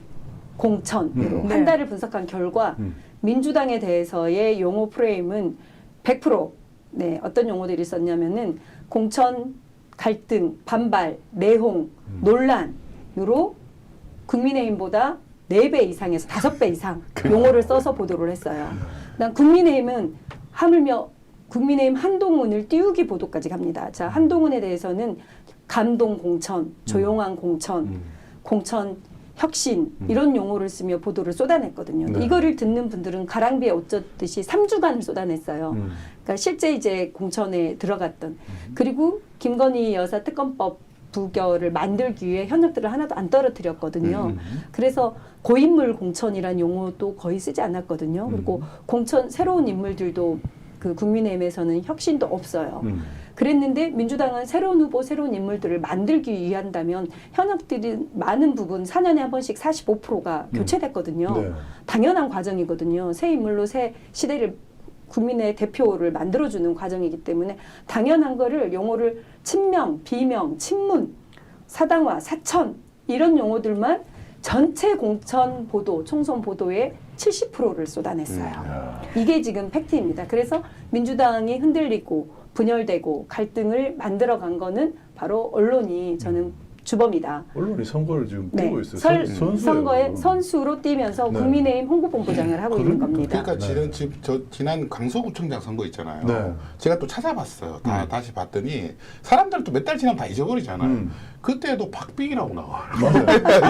D: 공천으로
A: 네.
D: 한 달을 분석한 결과 민주당에 대해서의 용어 프레임은 100% 네, 어떤 용어들이 있었냐면은 공천 갈등, 반발, 내홍, 논란으로 국민의힘보다 4배 이상에서 5배 이상 용어를 써서 보도를 했어요. 난 국민의힘은 하물며 국민의힘 한동훈을 띄우기 보도까지 갑니다. 자, 한동훈에 대해서는 감동 공천, 조용한 공천, 공천 혁신 이런 용어를 쓰며 보도를 쏟아냈거든요.
C: 네.
D: 이거를 듣는 분들은 가랑비에 옷 젖듯이 3주간을 쏟아냈어요. 그러니까 실제 이제 공천에 들어갔던 그리고 김건희 여사 특검법 부결을 만들기 위해 현역들을 하나도 안 떨어뜨렸거든요. 그래서 고인물 공천이란 용어도 거의 쓰지 않았거든요. 그리고 공천 새로운 인물들도 그 국민의힘에서는 혁신도 없어요. 그랬는데 민주당은 새로운 후보, 새로운 인물들을 만들기 위한다면 현역들이 많은 부분 4년에 한 번씩 45%가 교체됐거든요.
C: 네.
D: 당연한 과정이거든요. 새 인물로 새 시대를 국민의 대표를 만들어주는 과정이기 때문에 당연한 거를 용어를 친명, 비명, 친문, 사당화, 사천 이런 용어들만 전체 공천 보도, 총선 보도의 70%를 쏟아냈어요. 이게 지금 팩트입니다. 그래서 민주당이 흔들리고 분열되고 갈등을 만들어간 거는 바로 언론이 저는 주범이다.
C: 언론이 선거를 지금
D: 네.
C: 뛰고 있어요. 선수예요.
D: 선거에 선수로 뛰면서
C: 네.
D: 국민의힘 홍보본부장을 하고 있는 겁니다.
B: 그러니까 지난 강서구청장 선거 있잖아요.
C: 네.
B: 제가 또 찾아봤어요. 다시 봤더니 사람들 또 몇 달 지나면 다 잊어버리잖아요. 그때도 박빙이라고 나와요.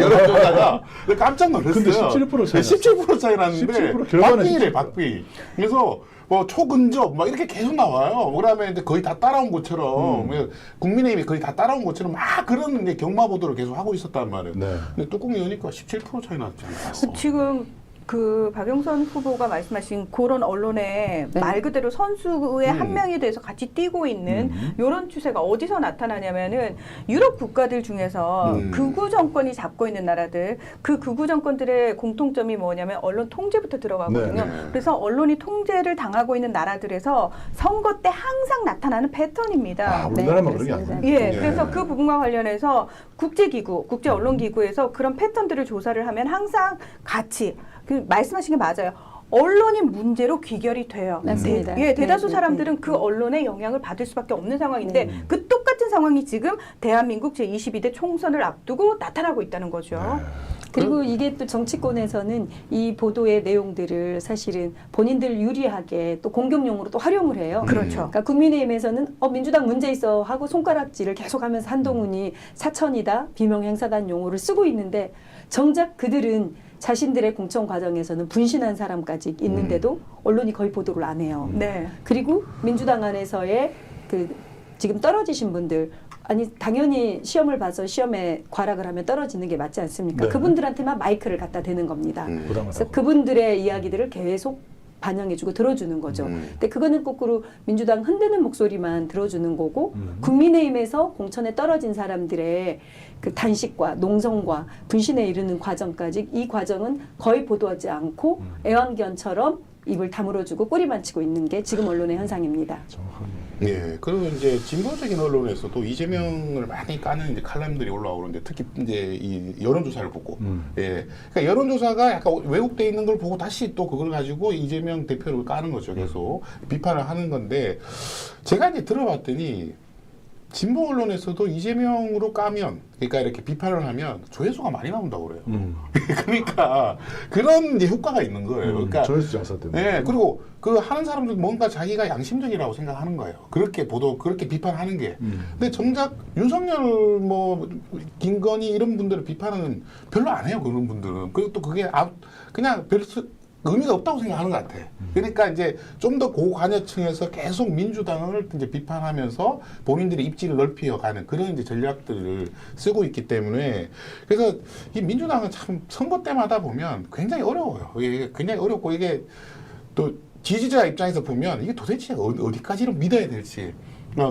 B: 여론조사가 깜짝 놀랐어요.
C: 근데 17% 차이
B: 17% 차이 났는데
C: 17% 결과는
B: 박빙이래 박빙. 그래서 뭐 초근접 막 이렇게 계속 나와요. 그다음에 이제 거의 다 따라온 것처럼 국민의힘이 거의 다 따라온 것처럼 막 그런 이제 경마 보도를 계속 하고 있었단 말이에요.
C: 네.
B: 근데 뚜껑 여니까 17% 차이 났잖아요.
A: 지금 그 박영선 후보가 말씀하신 그런 언론에
D: 네.
A: 말 그대로 선수의 한 명이 돼서 같이 뛰고 있는 이런 추세가 어디서 나타나냐면은 유럽 국가들 중에서 극우 정권이 잡고 있는 나라들 그 극우 정권들의 공통점이 뭐냐면 언론 통제부터 들어가거든요.
C: 네.
A: 그래서 언론이 통제를 당하고 있는 나라들에서 선거 때 항상 나타나는 패턴입니다.
C: 우리나라만 그런 게
D: 그렇습니다.
C: 아니에요.
A: 예, 그래서 그 부분과 관련해서 국제기구, 국제언론기구에서 그런 패턴들을 조사를 하면 항상 같이 그 말씀하신 게 맞아요. 언론이 문제로 귀결이 돼요.
D: 맞습니다.
A: 대다수
D: 네,
A: 사람들은
D: 네.
A: 그 언론의 영향을 받을 수밖에 없는 상황인데 그 똑같은 상황이 지금 대한민국 제22대 총선을 앞두고 나타나고 있다는 거죠.
D: 그리고 이게 또 정치권에서는 이 보도의 내용들을 사실은 본인들 유리하게 또 공격용으로 또 활용을 해요.
A: 그렇죠.
D: 그러니까 국민의힘에서는 민주당 문제 있어 하고 손가락질을 계속하면서 한동훈이 사천이다, 비명 행사단 용어를 쓰고 있는데 정작 그들은 자신들의 공천 과정에서는 분신한 사람까지 있는데도 언론이 거의 보도를 안 해요.
A: 네.
D: 그리고 민주당 안에서의 그 지금 떨어지신 분들 아니 당연히 시험을 봐서 시험에 과락을 하면 떨어지는 게 맞지 않습니까?
C: 네.
D: 그분들한테만 마이크를 갖다 대는 겁니다. 그래서
C: 부담하다고.
D: 그분들의 이야기들을 계속 반영해주고 들어주는 거죠. 근데 그거는 거꾸로 민주당 흔드는 목소리만 들어주는 거고 국민의힘에서 공천에 떨어진 사람들의 그 단식과 농성과 분신에 이르는 과정까지 이 과정은 거의 보도하지 않고 애완견처럼 입을 다물어주고 꼬리만 치고 있는 게 지금 언론의 현상입니다.
B: 예, 그리고 이제 진보적인 언론에서도 이재명을 많이 까는 이제 칼럼들이 올라오는데 특히 이제 이 여론조사를 보고, 예, 그러니까 여론조사가 약간 왜곡돼 있는 걸 보고 다시 또 그걸 가지고 이재명 대표를 까는 거죠. 계속 비판을 하는 건데 제가 이제 들어봤더니 진보 언론에서도 이재명으로 까면, 그러니까 이렇게 비판을 하면 조회수가 많이 나온다고 그래요. 그러니까 그런 이제 효과가 있는 거예요. 그러니까
C: 조회수 장사 때문에.
B: 네, 그리고 그 하는 사람들 뭔가 자기가 양심적이라고 생각하는 거예요. 그렇게 보도, 그렇게 비판하는 게. 근데 정작 윤석열, 뭐 김건희 이런 분들을 비판은 별로 안 해요. 그런 분들은. 그리고 또 그게 그냥 의미가 없다고 생각하는 것 같아. 그러니까 이제 좀 더 고관여층에서 계속 민주당을 이제 비판하면서 본인들의 입지를 넓혀가는 그런 이제 전략들을 쓰고 있기 때문에 그래서 이 민주당은 참 선거 때마다 보면 굉장히 어려워요. 이게 굉장히 어렵고 이게 또 지지자 입장에서 보면 이게 도대체 어디까지를 믿어야 될지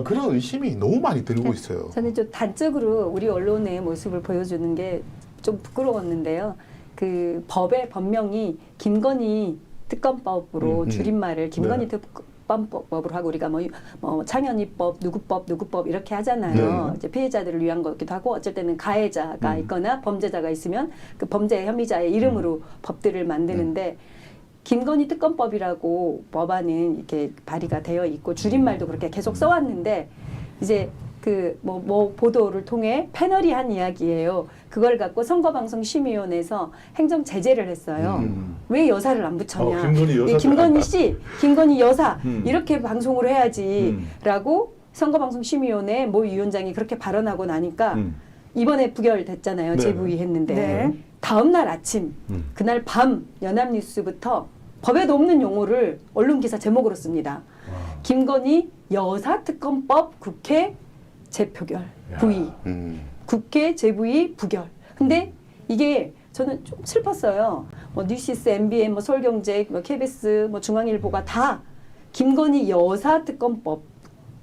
B: 그런 의심이 너무 많이 들고 있어요.
D: 저는 좀 단적으로 우리 언론의 모습을 보여주는 게 좀 부끄러웠는데요. 그 법의 법명이 김건희 특검법으로 줄임말을 김건희
C: 네.
D: 특검법으로 하고 우리가 뭐 창현이법, 누구법 이렇게 하잖아요.
C: 네.
D: 이제 피해자들을 위한 거기도 하고 어쩔 때는 가해자가 있거나 범죄자가 있으면 그 범죄 혐의자의 이름으로 법들을 만드는데 김건희 특검법이라고 법안은 이렇게 발의가 되어 있고 줄임말도 그렇게 계속 써왔는데 이제 그 뭐 보도를 통해 패널이 한 이야기예요. 그걸 갖고 선거방송심의위원회에서 행정 제재를 했어요. 왜 여사를 안 붙였냐?
C: 김건희 여사.
D: 예, 김건희 씨, 김건희 여사
C: 음.
D: 이렇게 방송을 해야지라고 선거방송심의위원회 모 위원장이 그렇게 발언하고 나니까 이번에 부결됐잖아요.
C: 네.
D: 재부의했는데
A: 네.
D: 다음 날 아침 그날 밤 연합뉴스부터 법에도 없는 용어를 언론 기사 제목으로 씁니다. 김건희 여사특검법 국회 재표결 부의. 국회 재부의 부결. 근데 이게 저는 좀 슬펐어요. 뭐 뉴시스, MBN, 뭐 서울경제, 뭐 KBS, 뭐 중앙일보가 다 김건희 여사특검법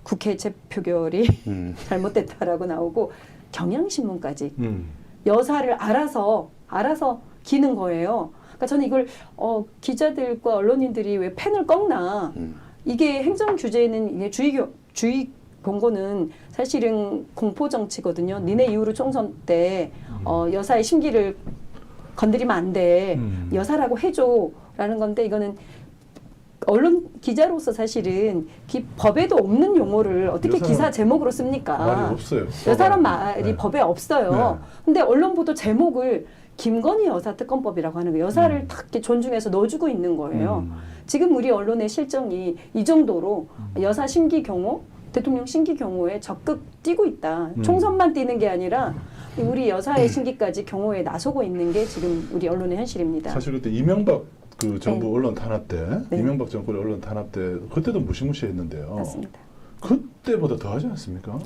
D: 국회 재표결이 잘못됐다라고 나오고 경향신문까지 여사를 알아서 기는 거예요. 그러니까 저는 이걸 기자들과 언론인들이 왜 펜을 꺾나? 이게 행정 규제는 이게 주의 공고는 사실은 공포 정치거든요. 니네 이후로 총선 때 여사의 심기를 건드리면 안 돼. 여사라고 해줘라는 건데 이거는 언론 기자로서 사실은 법에도 없는 용어를 어떻게
C: 여사는
D: 기사 제목으로 씁니까?
C: 말이 없어요.
D: 여사란 말이
C: 네.
D: 법에 없어요. 근데 언론 보도 제목을 김건희 여사 특검법이라고 하는 거예요. 여사를 딱 이렇게 존중해서 넣어주고 있는 거예요. 지금 우리 언론의 실정이 이 정도로 여사 심기 경호, 대통령 심기 경호에 적극 뛰고 있다. 총선만 뛰는 게 아니라 우리 여사의 심기까지 경호에 나서고 있는 게 지금 우리 언론의 현실입니다.
C: 사실 그때 이명박 그 정부 언론 탄압 때,
D: 네.
C: 이명박 정권의 언론 탄압 때 그때도 무시무시했는데요.
D: 맞습니다.
C: 그때보다 더 하지 않습니까?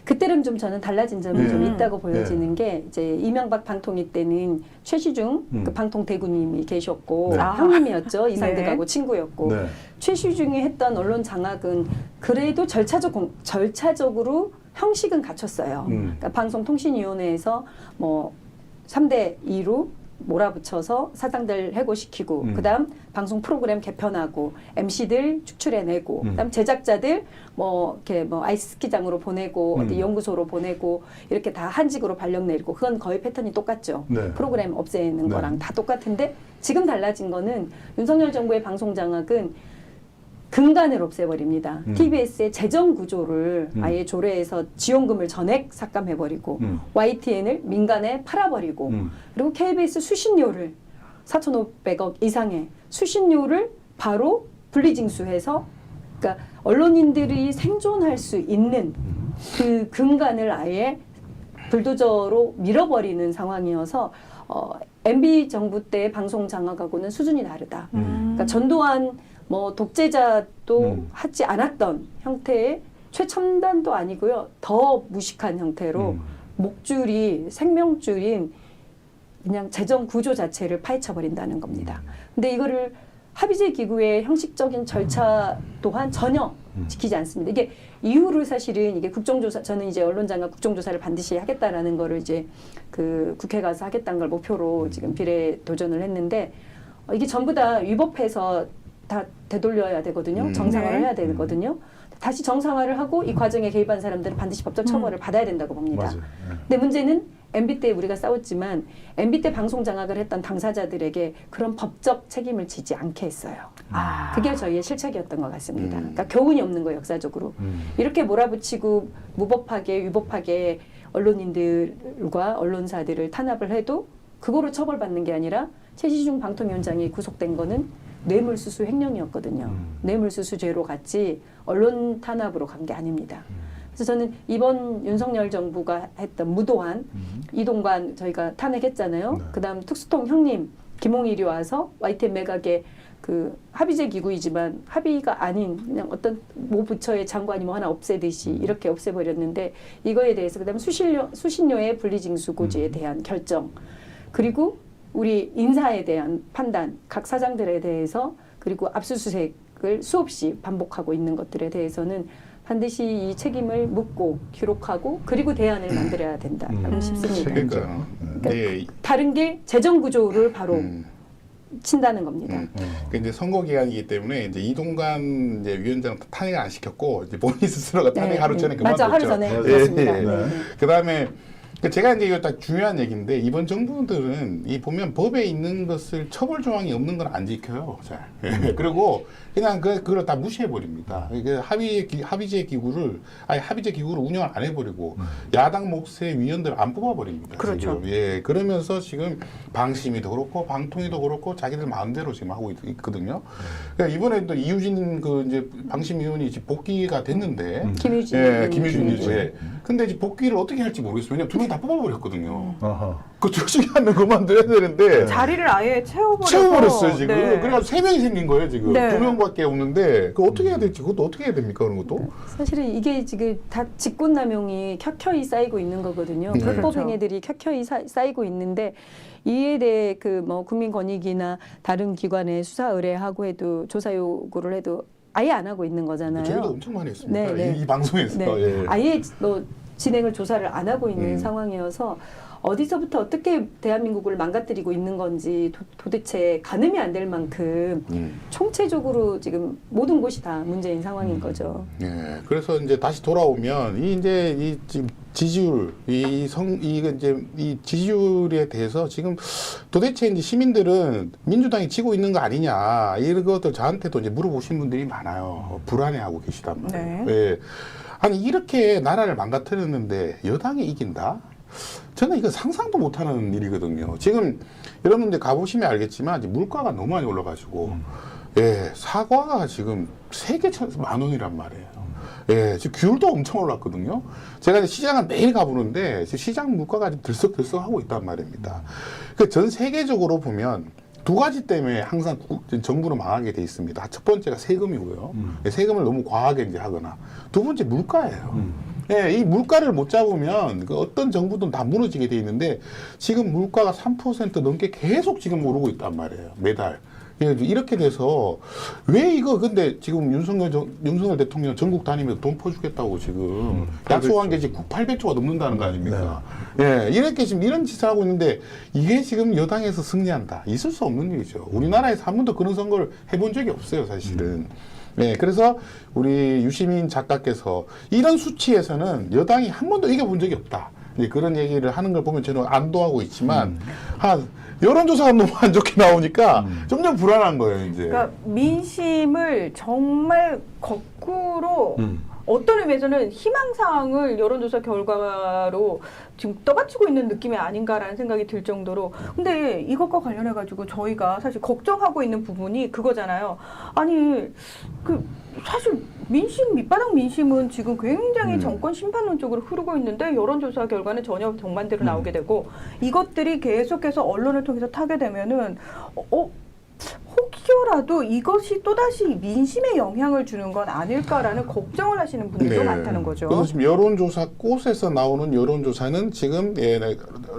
D: 그때는 좀 저는 달라진 점이
C: 네.
D: 좀 있다고 보여지는 게 이제 이명박 방통위 때는 최시중 그 방통 대구님이 계셨고
C: 네.
D: 형님이었죠. 이상득하고
A: 네.
D: 친구였고
C: 네.
D: 최시중이 했던 언론 장악은 그래도 절차적으로 형식은 갖췄어요. 그러니까 방송통신위원회에서 뭐 3대 2로 몰아붙여서 사장들 해고시키고 그다음 방송 프로그램 개편하고 MC들 축출해내고 그다음 제작자들 뭐 이렇게 뭐 아이스스키장으로 보내고 어디 연구소로 보내고 이렇게 다 한직으로 발령 내리고 그건 거의 패턴이 똑같죠.
C: 네.
D: 프로그램 없애는
C: 네.
D: 거랑 다 똑같은데 지금 달라진 거는 윤석열 정부의 방송 장악은 근간을 없애버립니다. TBS의 재정 구조를 아예 조례에서 지원금을 전액 삭감해버리고 YTN을 민간에 팔아버리고 그리고 KBS 수신료를 4,500억 이상의 수신료를 바로 분리징수해서 그러니까 언론인들이 생존할 수 있는 그 근간을 아예 불도저로 밀어버리는 상황이어서 MB 정부 때 방송 장악하고는 수준이 다르다. 그러니까 전두환 뭐 독재자도 하지 않았던 형태의 최첨단도 아니고요. 더 무식한 형태로 목줄이 생명줄인 그냥 재정 구조 자체를 파헤쳐 버린다는 겁니다. 근데 이거를 합의제 기구의 형식적인 절차 또한 전혀 지키지 않습니다. 이게 이유를 사실은 이게 국정조사 저는 이제 언론장악 국정조사를 반드시 하겠다라는 거를 이제 그 국회 가서 하겠다는 걸 목표로 지금 비례 도전을 했는데 이게 전부 다 위법해서 다 되돌려야 되거든요. 정상화를
A: 네.
D: 해야 되거든요. 다시 정상화를 하고 이 과정에 개입한 사람들은 반드시 법적 처벌을 받아야 된다고 봅니다.
C: 맞아요. 네.
D: 근데 문제는 MB 때 우리가 싸웠지만 MB 때 방송 장악을 했던 당사자들에게 그런 법적 책임을 지지 않게 했어요. 그게 저희의 실책이었던 것 같습니다. 그러니까 교훈이 없는 거예요, 역사적으로. 이렇게 몰아붙이고 무법하게 위법하게 언론인들과 언론사들을 탄압을 해도 그거로 처벌받는 게 아니라 최시중 방통위원장이 구속된 거는 뇌물수수 횡령이었거든요. 뇌물수수죄로 갔지 언론 탄압으로 간 게 아닙니다. 그래서 저는 이번 윤석열 정부가 했던 무도한 이동관 저희가 탄핵했잖아요.
C: 네.
D: 그다음 특수통 형님 김홍일이 와서 YTN 매각에 그 합의제 기구이지만 합의가 아닌 그냥 어떤 모 부처의 장관이 뭐 하나 없애듯이 이렇게 없애버렸는데 이거에 대해서 그다음에 수신료의 분리징수고지에 대한 결정 그리고 우리 인사에 대한 판단 각 사장들에 대해서 그리고 압수수색을 수없이 반복하고 있는 것들에 대해서는 반드시 이 책임을 묻고 기록하고 그리고 대안을 만들어야 된다라고 싶습니다.
B: 그러니까요.
D: 그러니까
B: 네.
D: 다른 게 재정 구조를 바로 친다는 겁니다.
B: 그 이제 선거 기간이기 때문에 이제 이동관 이제 위원장 탄핵을 안 시켰고 이제 본인 스스로가 탄핵 하루 전에 그만뒀죠.
D: 맞아, 하루 전에
C: 예,
D: 그렇습니다.
B: 예.
D: 네.
B: 그다음에 제가 이제 이거 딱 중요한 얘기인데 이번 정부들은 이 보면 법에 있는 것을 처벌 조항이 없는 건 안 지켜요. 잘. 그리고 그냥 그걸 다 무시해 버립니다. 이게 합의제 기구를 운영을 안 해버리고 야당 몫의 위원들 안 뽑아 버립니다.
A: 그렇죠.
B: 예, 그러면서 지금 방심이도 그렇고 방통위도 그렇고 자기들 마음대로 지금 하고 있거든요. 그러니까 이번에도 이유진 그 이제 방심위원이 이제 복귀가 됐는데,
D: 김유진.
B: 예, 김유진
D: 김유진.
B: 예. 근데 이제 복귀를 어떻게 할지 모르겠어요. 왜냐면 두 명 다 뽑아버렸거든요.
C: 아하.
B: 그 둘 중에 한 명 그만둬야 되는데
A: 자리를 아예
B: 채워버렸어요 지금.
A: 네.
B: 그래가지고 세 명이 생긴 거예요 지금.
A: 네.
B: 두 명밖에 없는데 그 어떻게 해야 될지 그것도 어떻게 해야 됩니까 그런 것도?
D: 사실은 이게 지금 다 직권남용이 켜켜이 쌓이고 있는 거거든요.
B: 네.
D: 불법
A: 그렇죠.
D: 행위들이 켜켜이 쌓이고 있는데 이에 대해 그 뭐 국민권익이나 다른 기관에 수사 의뢰하고 해도 조사 요구를 해도 아예 안 하고 있는 거잖아요.
B: 저희도 엄청 많이 했습니다.
D: 네, 네.
B: 이 방송에서.
D: 네.
B: 예.
D: 아예 뭐 진행을 조사를 안 하고 있는 상황이어서 어디서부터 어떻게 대한민국을 망가뜨리고 있는 건지 도대체 가늠이 안 될 만큼 총체적으로 지금 모든 곳이 다 문제인 상황인 거죠.
B: 예, 그래서 이제 다시 돌아오면 이 지금 지지율 이 지지율에 대해서 지금 도대체 이제 시민들은 민주당이 지고 있는 거 아니냐 이런 것들 저한테도 이제 물어보신 분들이 많아요. 불안해하고 계시단 말이에요.
A: 네.
B: 예. 아니 이렇게 나라를 망가뜨렸는데 여당이 이긴다? 저는 이거 상상도 못하는 일이거든요. 지금 여러분들 가보시면 알겠지만 이제 물가가 너무 많이 올라가지고 예, 사과가 지금 3개 10,000원이란 말이에요. 예, 지금 귤도 엄청 올랐거든요. 제가 이제 시장을 매일 가보는데 지금 시장 물가가 지금 들썩들썩하고 있단 말입니다. 그 전 세계적으로 보면 두 가지 때문에 항상 정부는 망하게 돼 있습니다. 첫 번째가 세금이고요. 세금을 너무 과하게 이제 하거나 두 번째 물가예요. 예, 이 물가를 못 잡으면 그 어떤 정부든 다 무너지게 돼 있는데 지금 물가가 3% 넘게 계속 지금 오르고 있단 말이에요. 매달. 예, 이렇게 돼서 왜 이거 근데 지금 윤석열 대통령 전국 다니면서 돈 퍼주겠다고 지금 약속한 게 지금 800조가 넘는다는 거 아닙니까? 예, 이렇게 지금 이런 짓을 하고 있는데 이게 지금 여당에서 승리한다. 있을 수 없는 일이죠. 우리나라에서 한 번도 그런 선거를 해본 적이 없어요, 사실은. 네, 그래서 우리 유시민 작가께서 이런 수치에서는 여당이 한 번도 이겨본 적이 없다. 이제 그런 얘기를 하는 걸 보면 저는 안도하고 있지만 여론조사가 너무 안 좋게 나오니까 점점 불안한 거예요, 이제.
A: 그러니까 민심을 정말 거꾸로 어떤 의미에서는 희망사항을 여론조사 결과로 지금 떠받치고 있는 느낌이 아닌가라는 생각이 들 정도로. 근데 이것과 관련해가지고 저희가 사실 걱정하고 있는 부분이 그거잖아요. 아니, 사실 밑바닥 민심은 지금 굉장히 정권 심판론 쪽으로 흐르고 있는데 여론조사 결과는 전혀 정반대로 나오게 되고 이것들이 계속해서 언론을 통해서 타게 되면은 혹여라도 이것이 또다시 민심에 영향을 주는 건 아닐까라는 걱정을 하시는 분들도 많다는 거죠.
B: 그래서 지금 여론조사 꽃에서 나오는 여론조사는 지금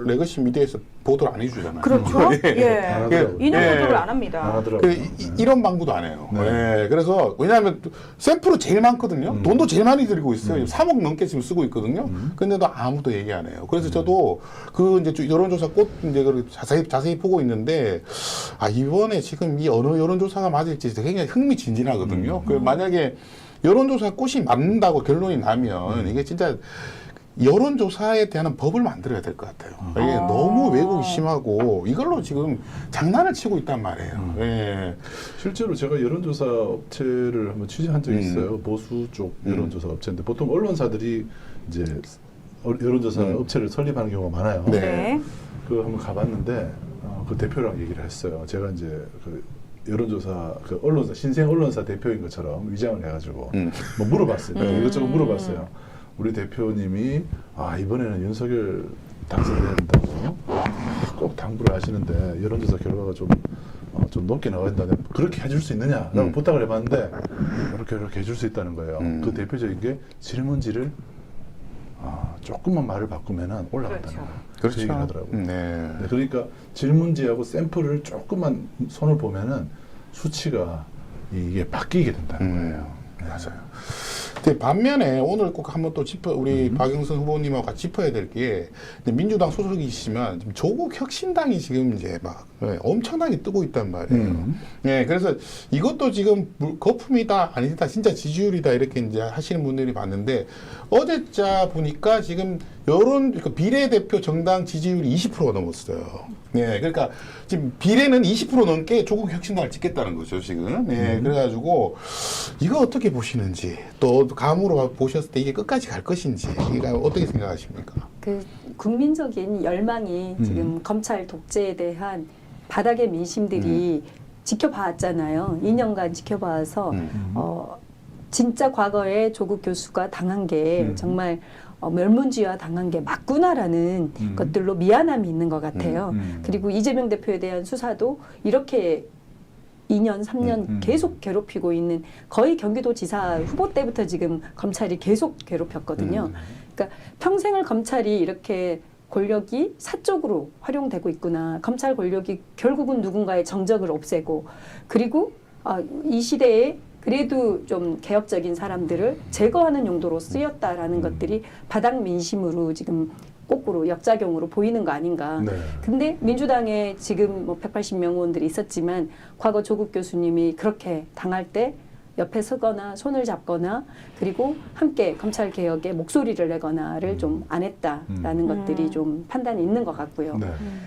B: 레거시 미디어에서 보도를 안 해주잖아요.
A: 그렇죠. 예. 인용 보도를 안 합니다.
C: 안 하더라고요.
B: 이런 방구도 안 해요.
C: 네.
B: 예, 그래서 왜냐하면 샘플은 제일 많거든요. 돈도 제일 많이 들이고 있어요. 3억 넘게 지금 쓰고 있거든요. 근데도 아무도 얘기 안 해요. 그래서 저도 그 이제 여론조사 꽃 이제 자세히 보고 있는데 이번에 지금 이 어느 여론조사가 맞을지 굉장히 흥미진진하거든요. 만약에 여론조사 꽃이 맞는다고 결론이 나면 이게 진짜 여론조사에 대한 법을 만들어야 될 것 같아요. 이게 너무 왜곡이 심하고 이걸로 지금 장난을 치고 있단 말이에요. 예.
C: 실제로 제가 여론조사 업체를 한번 취재한 적이 있어요. 보수 쪽 여론조사 업체인데 보통 언론사들이 이제 여론조사 업체를 설립하는 경우가 많아요.
B: 네.
A: 네.
C: 그 한번 가봤는데 그 대표랑 얘기를 했어요. 제가 이제 그 여론조사 그 언론사 신생 언론사 대표인 것처럼 위장을 해가지고 뭐 물어봤어요. 이것저것 물어봤어요. 우리 대표님이 이번에는 윤석열 당선돼야 된다고 꼭 당부를 하시는데 여론조사 결과가 좀 높게 나와야 된다. 그렇게 해줄 수 있느냐라고 부탁을 해봤는데 이렇게 해줄 수 있다는 거예요. 그 대표적인 게 질문지를 조금만 말을 바꾸면 올라간다는 거예요. 그 얘기를 하더라고요.
B: 네.
C: 네, 그러니까 질문지하고 샘플을 조금만 손을 보면은 수치가 이게 바뀌게 된다는 거예요. 네.
B: 맞아요. 근데 반면에 오늘 꼭 한번 또 우리 박영선 후보님하고 같이 짚어야 될 게 민주당 소속이시지만 지금 조국 혁신당이 지금 이제 막 엄청나게 뜨고 있단 말이에요. 네, 그래서 이것도 지금 거품이다 아니다 진짜 지지율이다 이렇게 이제 하시는 분들이 많은데 어제자 보니까 지금 비례대표 정당 지지율이 20%가 넘었어요. 네, 그러니까 지금 비례는 20% 넘게 조국 혁신당을 찍겠다는 거죠 지금. 네, 그래가지고 이거 어떻게 보시는지 또 감으로 보셨을 때 이게 끝까지 갈 것인지 이거 어떻게 생각하십니까?
D: 그 국민적인 열망이 지금 검찰 독재에 대한 바닥의 민심들이 지켜봤잖아요. 2년간 지켜봐서 진짜 과거에 조국 교수가 당한 게 정말 멸문지화 당한 게 맞구나라는 것들로 미안함이 있는 것 같아요. 그리고 이재명 대표에 대한 수사도 이렇게 2년, 3년 계속 괴롭히고 있는 거의 경기도지사 후보 때부터 지금 검찰이 계속 괴롭혔거든요. 그러니까 평생을 검찰이 이렇게 권력이 사적으로 활용되고 있구나. 검찰 권력이 결국은 누군가의 정적을 없애고 그리고 이 시대에 그래도 좀 개혁적인 사람들을 제거하는 용도로 쓰였다라는 것들이 바닥 민심으로 지금 거꾸로 역작용으로 보이는 거 아닌가.
C: 네.
D: 근데 민주당에 지금 뭐 180명 의원들이 있었지만 과거 조국 교수님이 그렇게 당할 때 옆에 서거나 손을 잡거나 그리고 함께 검찰 개혁에 목소리를 내거나를 좀 안 했다라는 것들이 좀 판단이 있는 것 같고요.
C: 네.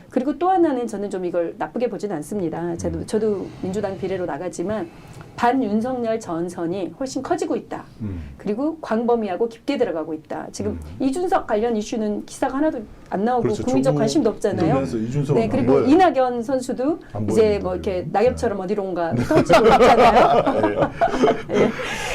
D: 그리고 또 하나는 저는 좀 이걸 나쁘게 보진 않습니다. 저도 민주당 비례로 나가지만 반윤석열 전선이 훨씬 커지고 있다. 그리고 광범위하고 깊게 들어가고 있다. 지금 이준석 관련 이슈는 기사가 하나도 안 나오고
C: 그렇죠.
D: 국민적 관심도 없잖아요. 네, 그리고 이낙연 선수도 이제 뭐 이렇게 낙엽처럼 어디론가 떨어지고 있잖아요. 네.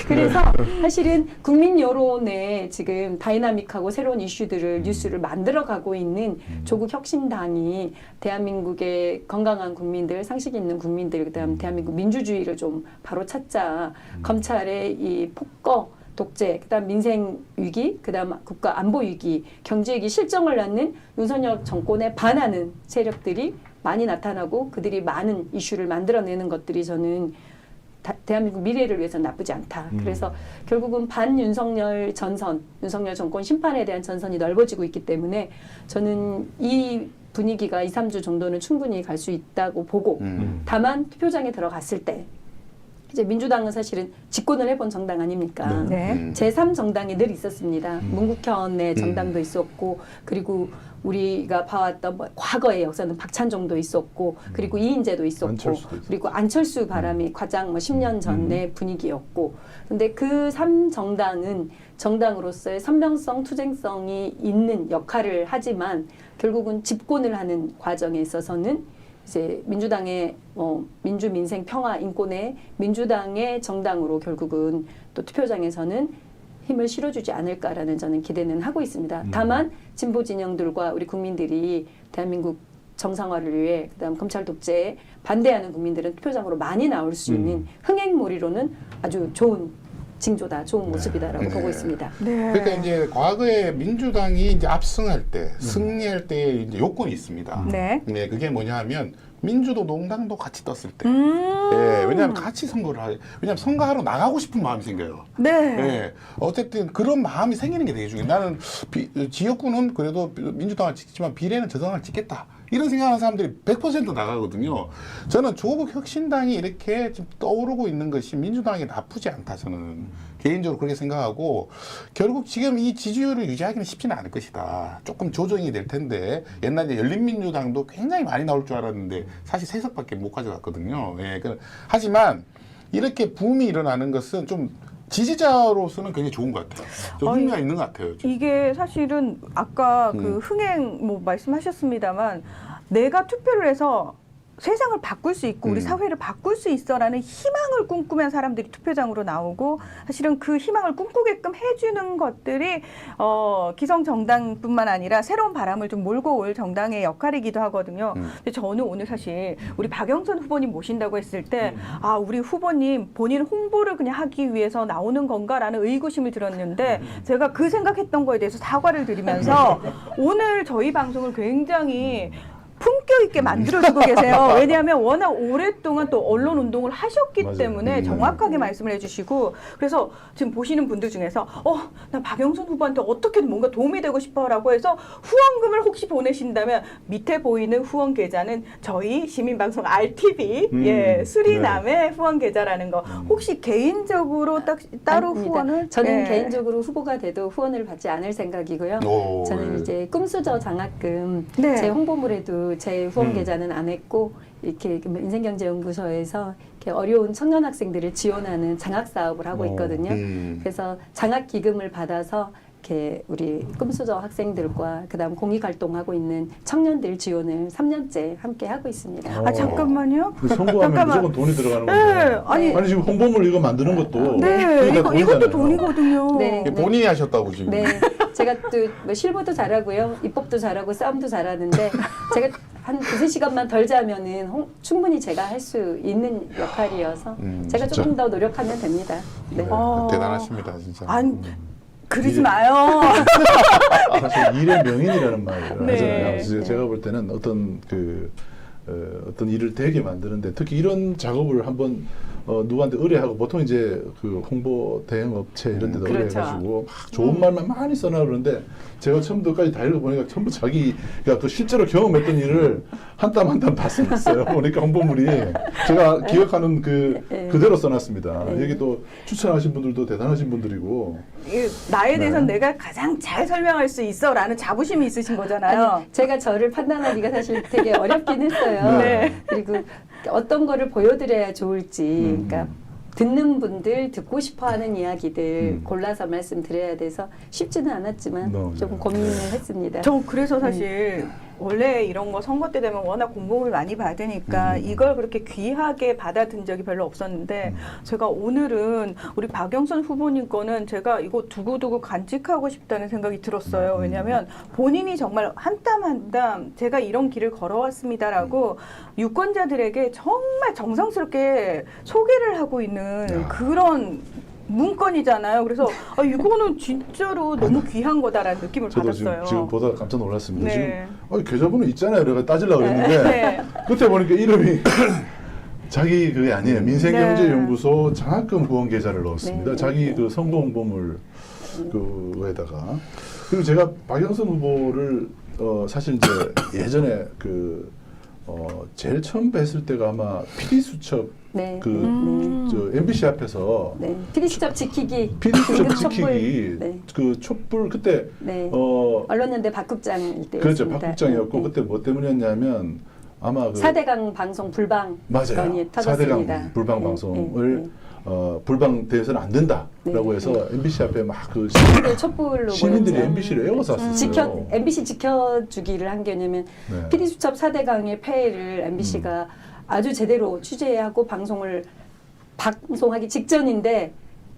D: 그래서 사실은 국민 여론에 지금 다이나믹하고 새로운 이슈들을 뉴스를 만들어가고 있는 조국 혁신당이 대한민국의 건강한 국민들, 상식 있는 국민들, 그다음 대한민국 민주주의를 좀 바로 찾자. 검찰의 이 폭거 독재, 그다음 민생 위기, 그다음 국가 안보 위기, 경제 위기 실정을 낳는 윤석열 정권에 반하는 세력들이 많이 나타나고 그들이 많은 이슈를 만들어내는 것들이 저는 대한민국 미래를 위해서 나쁘지 않다. 그래서 결국은 반윤석열 전선, 윤석열 정권 심판에 대한 전선이 넓어지고 있기 때문에 저는 이 분위기가 2, 3주 정도는 충분히 갈 수 있다고 보고 다만 투표장에 들어갔을 때 이제 민주당은 사실은 집권을 해본 정당 아닙니까?
A: 네.
D: 제3정당이 늘 있었습니다. 문국현의 정당도 있었고 그리고 우리가 봐왔던 뭐 과거의 역사는 박찬종도 있었고 그리고 이인재도 있었고 그리고 안철수 바람이 가장 뭐 10년 전의 분위기였고 근데 그 3정당은 정당으로서의 선명성, 투쟁성이 있는 역할을 하지만 결국은 집권을 하는 과정에 있어서는 이제 민주당의 민주, 민생, 평화, 인권의 민주당의 정당으로 결국은 또 투표장에서는 힘을 실어주지 않을까라는 저는 기대는 하고 있습니다. 다만 진보 진영들과 우리 국민들이 대한민국 정상화를 위해 그다음 검찰 독재에 반대하는 국민들은 투표장으로 많이 나올 수 있는 흥행몰이로는 아주 좋은 징조다, 좋은 모습이다라고 보고 있습니다.
A: 네.
B: 그러니까 이제 과거에 민주당이 이제 압승할 때, 승리할 때 이제 요건이 있습니다.
A: 네.
B: 네, 그게 뭐냐하면 민주도 농당도 같이 떴을 때. 예, 왜냐하면 같이 선거를 왜냐하면 선거하러 나가고 싶은 마음이 생겨요.
A: 네.
B: 예, 어쨌든 그런 마음이 생기는 게 되게 중요해요. 나는 지역구는 그래도 민주당을 찍지만 비례는 저 당을 찍겠다. 이런 생각하는 사람들이 100% 나가거든요. 저는 조국 혁신당이 이렇게 지금 떠오르고 있는 것이 민주당이 나쁘지 않다. 저는 개인적으로 그렇게 생각하고 결국 지금 이 지지율을 유지하기는 쉽지는 않을 것이다. 조금 조정이 될 텐데 옛날에 열린민주당도 굉장히 많이 나올 줄 알았는데 사실 3석밖에 못 가져갔거든요. 예, 하지만 이렇게 붐이 일어나는 것은 좀 지지자로서는 굉장히 좋은 것 같아요. 좀 흥미가 있는 것 같아요. 지금.
A: 이게 사실은 아까 그 흥행 뭐 말씀하셨습니다만 내가 투표를 해서 세상을 바꿀 수 있고 우리 사회를 바꿀 수 있어라는 희망을 꿈꾸면 사람들이 투표장으로 나오고 사실은 그 희망을 꿈꾸게끔 해주는 것들이 기성 정당뿐만 아니라 새로운 바람을 좀 몰고 올 정당의 역할이기도 하거든요. 근데 저는 오늘 사실 우리 박영선 후보님 모신다고 했을 때 아, 우리 후보님 본인 홍보를 그냥 하기 위해서 나오는 건가라는 의구심을 들었는데 제가 그 생각했던 거에 대해서 사과를 드리면서 오늘 저희 방송을 굉장히 품격 있게 만들어주고 계세요. 왜냐하면 워낙 오랫동안 또 언론 운동을 하셨기
C: 맞아요.
A: 때문에 정확하게 말씀을 해주시고 그래서 지금 보시는 분들 중에서 나 박영선 후보한테 어떻게든 뭔가 도움이 되고 싶어라고 해서 후원금을 혹시 보내신다면 밑에 보이는 후원 계좌는 저희 시민방송 RTV 수리남의 후원 계좌라는 거 혹시 개인적으로 따로
D: 아닙니다.
A: 후원을
D: 저는 개인적으로 후보가 돼도 후원을 받지 않을 생각이고요.
B: 오,
D: 저는 이제 꿈수저 장학금
A: 네.
D: 제 홍보물에도 제 후원 계좌는 안 했고 이렇게 인생경제연구소에서 이렇게 어려운 청년 학생들을 지원하는 장학 사업을 하고 있거든요. 그래서 장학 기금을 받아서 이렇게 우리 꿈수저 학생들과 그다음 공익 활동하고 있는 청년들 지원을 3년째 함께 하고 있습니다.
A: 아 잠깐만요.
C: 선거하면
A: 잠깐만.
C: 무조건 돈이 들어가는
A: 네,
C: 건데. 아니 지금 홍보물 이거 만드는 것도
A: 네,
C: 이거 다
A: 이것도
C: 돈이잖아요.
A: 돈이거든요.
D: 네.
B: 본인이 하셨다고 지금.
D: 네, 제가 또 뭐 실무도 잘하고요, 입법도 잘하고 싸움도 잘하는데 제가 한 2-3시간만 덜 자면은 충분히 제가 할 수 있는 역할이어서 제가
C: 진짜.
D: 조금 더 노력하면 됩니다. 네.
B: 대단하십니다 진짜.
A: 아니, 그러지 마요.
C: 사실 일의 명인이라는 말을
A: 네.
C: 하잖아요. 그래서 제가 볼 때는 어떤 어떤 일을 되게 만드는데 특히 이런 작업을 한번 누구한테 의뢰하고 보통 이제 그 홍보 대행 업체 이런 데도
A: 그렇죠.
C: 의뢰해가지고 막 좋은 말만 많이 써놔 그러는데 제가 처음부터까지 다 읽어보니까 전부 자기가 그 실제로 경험했던 일을 한 땀 한 땀 다 써놨어요. 보니까 홍보물이 제가 기억하는 그대로 써놨습니다. 여기 또 추천하신 분들도 대단하신 분들이고
A: 나에 대해서는
C: 네.
A: 내가 가장 잘 설명할 수 있어라는 자부심이 있으신 거잖아요.
D: 아니, 제가 저를 판단하기가 사실 되게 어렵긴 했어요.
A: 네.
D: 그리고 어떤 거를 보여드려야 좋을지, 그러니까 듣는 분들 듣고 싶어하는 이야기들 골라서 말씀드려야 돼서 쉽지는 않았지만 좀 고민을 했습니다.
A: 저 그래서 사실 원래 이런 거 선거 때 되면 워낙 공복을 많이 받으니까 이걸 그렇게 귀하게 받아든 적이 별로 없었는데 제가 오늘은 우리 박영선 후보님 거는 제가 이거 두고두고 간직하고 싶다는 생각이 들었어요. 왜냐하면 본인이 정말 한 땀 한 땀 제가 이런 길을 걸어왔습니다라고 유권자들에게 정말 정성스럽게 소개를 하고 있는 그런 문건이잖아요. 그래서 이거는 진짜로 너무 귀한 거다라는 느낌을
C: 저도
A: 받았어요.
C: 지금 보다 깜짝 놀랐습니다.
A: 네.
C: 지금 계좌번호 있잖아요. 내가 따지려고 했는데
A: 네.
C: 그때 보니까 이름이 자기 그게 아니에요. 민생경제연구소 장학금 후원 계좌를 넣었습니다.
D: 네.
C: 자기 그 선거 홍보물 그에다가 그리고 제가 박영선 후보를 사실 이제 예전에 제일 처음 뵀을 때가 아마 PD 수첩
D: 네.
C: 저 MBC 앞에서
D: 네. PD수첩 지키기.
C: PD 수첩
D: 긴급
C: 지키기
D: 촛불. 네.
C: 그 촛불 그때
D: 네.
C: 어
D: 언론연대 박국장일 때였습니다.
C: 그렇죠. 박 국장이었고
D: 네.
C: 그때 뭐 때문이었냐면 아마 그
D: 4대강 방송 불방
C: 맞아요.
D: 건이 터졌습니다.
C: 4대강 불방
D: 네,
C: 방송을
D: 네, 네.
C: 불방돼서는 안 된다라고
D: 네,
C: 해서 MBC 앞에 막 그
D: 시민들 촛불로
C: 시민들이
D: 모였죠.
C: MBC를 에워쌌었어요.
D: MBC 지켜주기를 한 게 뭐냐면
C: 네.
D: PD수첩 4대강의 폐해를 MBC가 아주 제대로 취재하고 방송하기 직전인데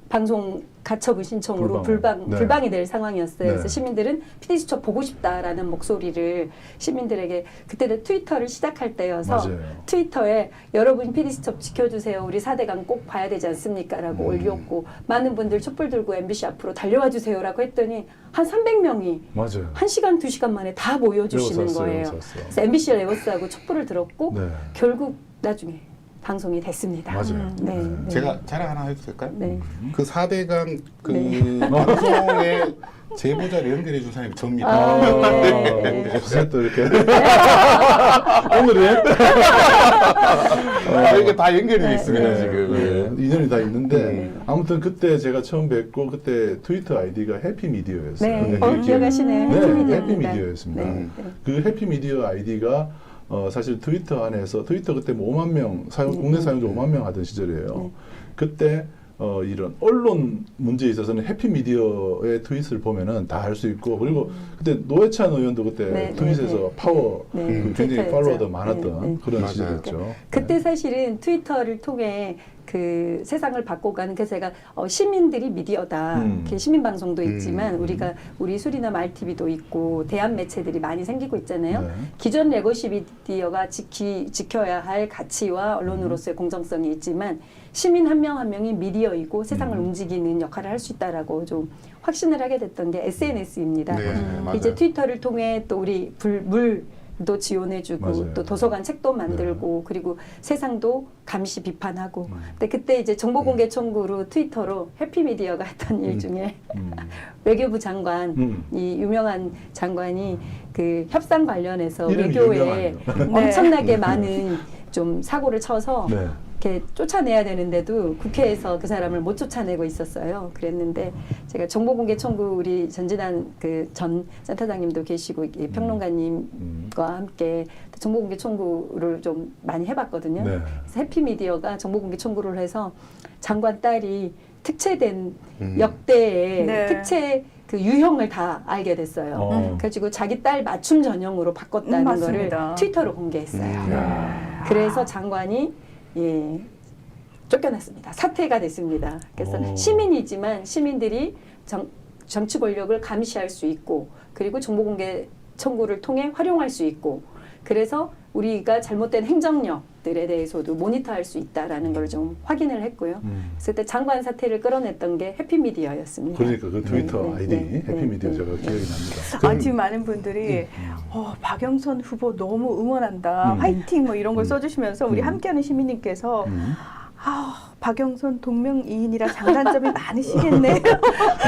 D: 방송 가처분 신청으로
C: 네.
D: 불방이 될 상황이었어요.
C: 네.
D: 그래서 시민들은 PD수첩 보고 싶다라는 목소리를 시민들에게 그때는 트위터를 시작할 때여서
C: 맞아요.
D: 트위터에 여러분 PD수첩 지켜주세요. 우리 4대강 꼭 봐야 되지 않습니까? 라고 올렸고 많은 분들 촛불 들고 MBC 앞으로 달려와 주세요라고 했더니 한 300명이
C: 맞아요.
D: 1시간, 2시간 만에 다 모여주시는
C: 에워쌌어요,
D: 거예요.
C: 에워쌌어.
D: 그래서 MBC를 에워싸고 촛불을 들었고
C: 네.
D: 결국 나중에 방송이 됐습니다.
C: 맞아요.
D: 네. 네.
B: 제가 자랑 하나 해도 될까요?
D: 네.
B: 그 4대강 그
D: 네.
B: 방송의 제보자를 연결해 준 사람이 접니다.
D: 아, 네.
C: 글쎄 또 이렇게 오늘은
B: 이게 다 연결이 돼 있습니다
C: 네,
B: 지금.
C: 네, 인연이 다 있는데
D: 네.
C: 아무튼 그때 제가 처음 뵙고 그때 트위터 아이디가 해피미디어였어요.
D: 네.
C: 네.
D: 기억하시네요.
C: 네,
D: 해피미디어입니다.
C: 해피미디어였습니다.
D: 네.
C: 그 해피미디어 아이디가 사실 트위터 안에서 트위터 그때 뭐 5만 명 국내 사용자 5만 명 하던 시절이에요. 그때 이런 언론 문제에 있어서는 해피미디어의 트윗을 보면은 다 알 수 있고 그리고 그때 노회찬 의원도 그때
D: 네,
C: 트윗에서
D: 네, 네.
C: 파워
D: 네,
C: 그 굉장히
D: 트위터였죠.
C: 팔로워도 많았던
D: 네, 네.
C: 그런
B: 맞아요.
C: 시절이었죠.
D: 그때 사실은 트위터를 통해 그 세상을 바꿔가는 그 제가 시민들이 미디어다. 이렇게 시민 방송도 있지만 우리 수리남 RTV도 있고 대한 매체들이 많이 생기고 있잖아요.
C: 네.
D: 기존 레거시 미디어가 지켜야 할 가치와 언론으로서의 공정성이 있지만 시민 한 명 한 명이 미디어이고 세상을 움직이는 역할을 할 수 있다라고 좀 확신을 하게 됐던 게 SNS입니다.
B: 네, 맞아요.
D: 이제 트위터를 통해 또 우리 물도 지원해주고
C: 맞아요.
D: 또 도서관 책도 만들고 그리고 세상도 감시 비판하고 근데 그때 이제 정보공개 청구로 트위터로 해피미디어가 했던 일 중에 외교부 장관 이 유명한 장관이 그 협상 관련해서
C: 이름이
D: 외교에
C: 유명하네요.
D: 엄청나게 많은 좀 사고를 쳐서
C: 네.
D: 이렇게 쫓아내야 되는데도 국회에서 그 사람을 못 쫓아내고 있었어요. 그랬는데 제가 정보공개 청구 우리 전진한 그 전 센터장님도 계시고 이 평론가님과 함께 정보공개 청구를 좀 많이 해봤거든요.
C: 네.
D: 그래서 해피미디어가 정보공개 청구를 해서 장관 딸이 특채된 역대의
A: 네.
D: 특채 그 유형을 다 알게 됐어요. 그래가지고 자기 딸 맞춤 전형으로 바꿨다는 거를
A: 맞습니다.
D: 트위터로 공개했어요. 그래서 장관이 쫓겨났습니다. 사퇴가 됐습니다. 그래서 시민이지만 시민들이 정치 권력을 감시할 수 있고 그리고 정보공개 청구를 통해 활용할 수 있고 그래서 우리가 잘못된 행정력들에 대해서도 모니터할 수 있다라는 걸 좀 확인을 했고요. 그래서 그때 장관 사퇴를 끌어냈던 게 해피미디어였습니다.
C: 그러니까 그 트위터
D: 네,
C: 아이디
D: 네,
C: 해피미디어
D: 네,
C: 제가
D: 네.
C: 기억이 납니다.
A: 지금 많은 분들이 박영선 후보 너무 응원한다, 화이팅 뭐 이런 걸 써주시면서 우리 함께하는 시민님께서 박영선 동명이인이라 장단점이 많으시겠네요.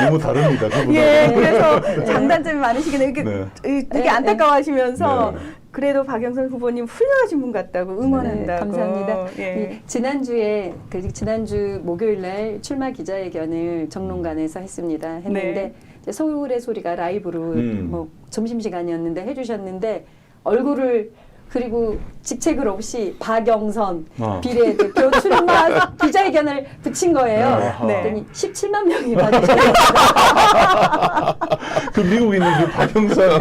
C: 너무 다릅니다. 그보다.
A: 예, 그래서 장단점이 많으시겠네요. 이게
D: 네.
A: 되게 안타까워하시면서
C: 네.
A: 그래도 박영선 후보님 훌륭하신 분 같다고 응원한다고.
D: 네, 감사합니다.
A: 예.
D: 지난주에 지난주 목요일 날 출마 기자회견을 정론관에서 했는데
A: 네.
D: 이제 서울의 소리가 라이브로 뭐 점심 시간이었는데 해주셨는데 얼굴을 그리고 직책을 없이 박영선 비례대표 출마 기자회견을 붙인 거예요.
A: 네.
D: 그랬더니 17만 명이 봐주셨어요.
C: 그 미국에 있는 그 박영선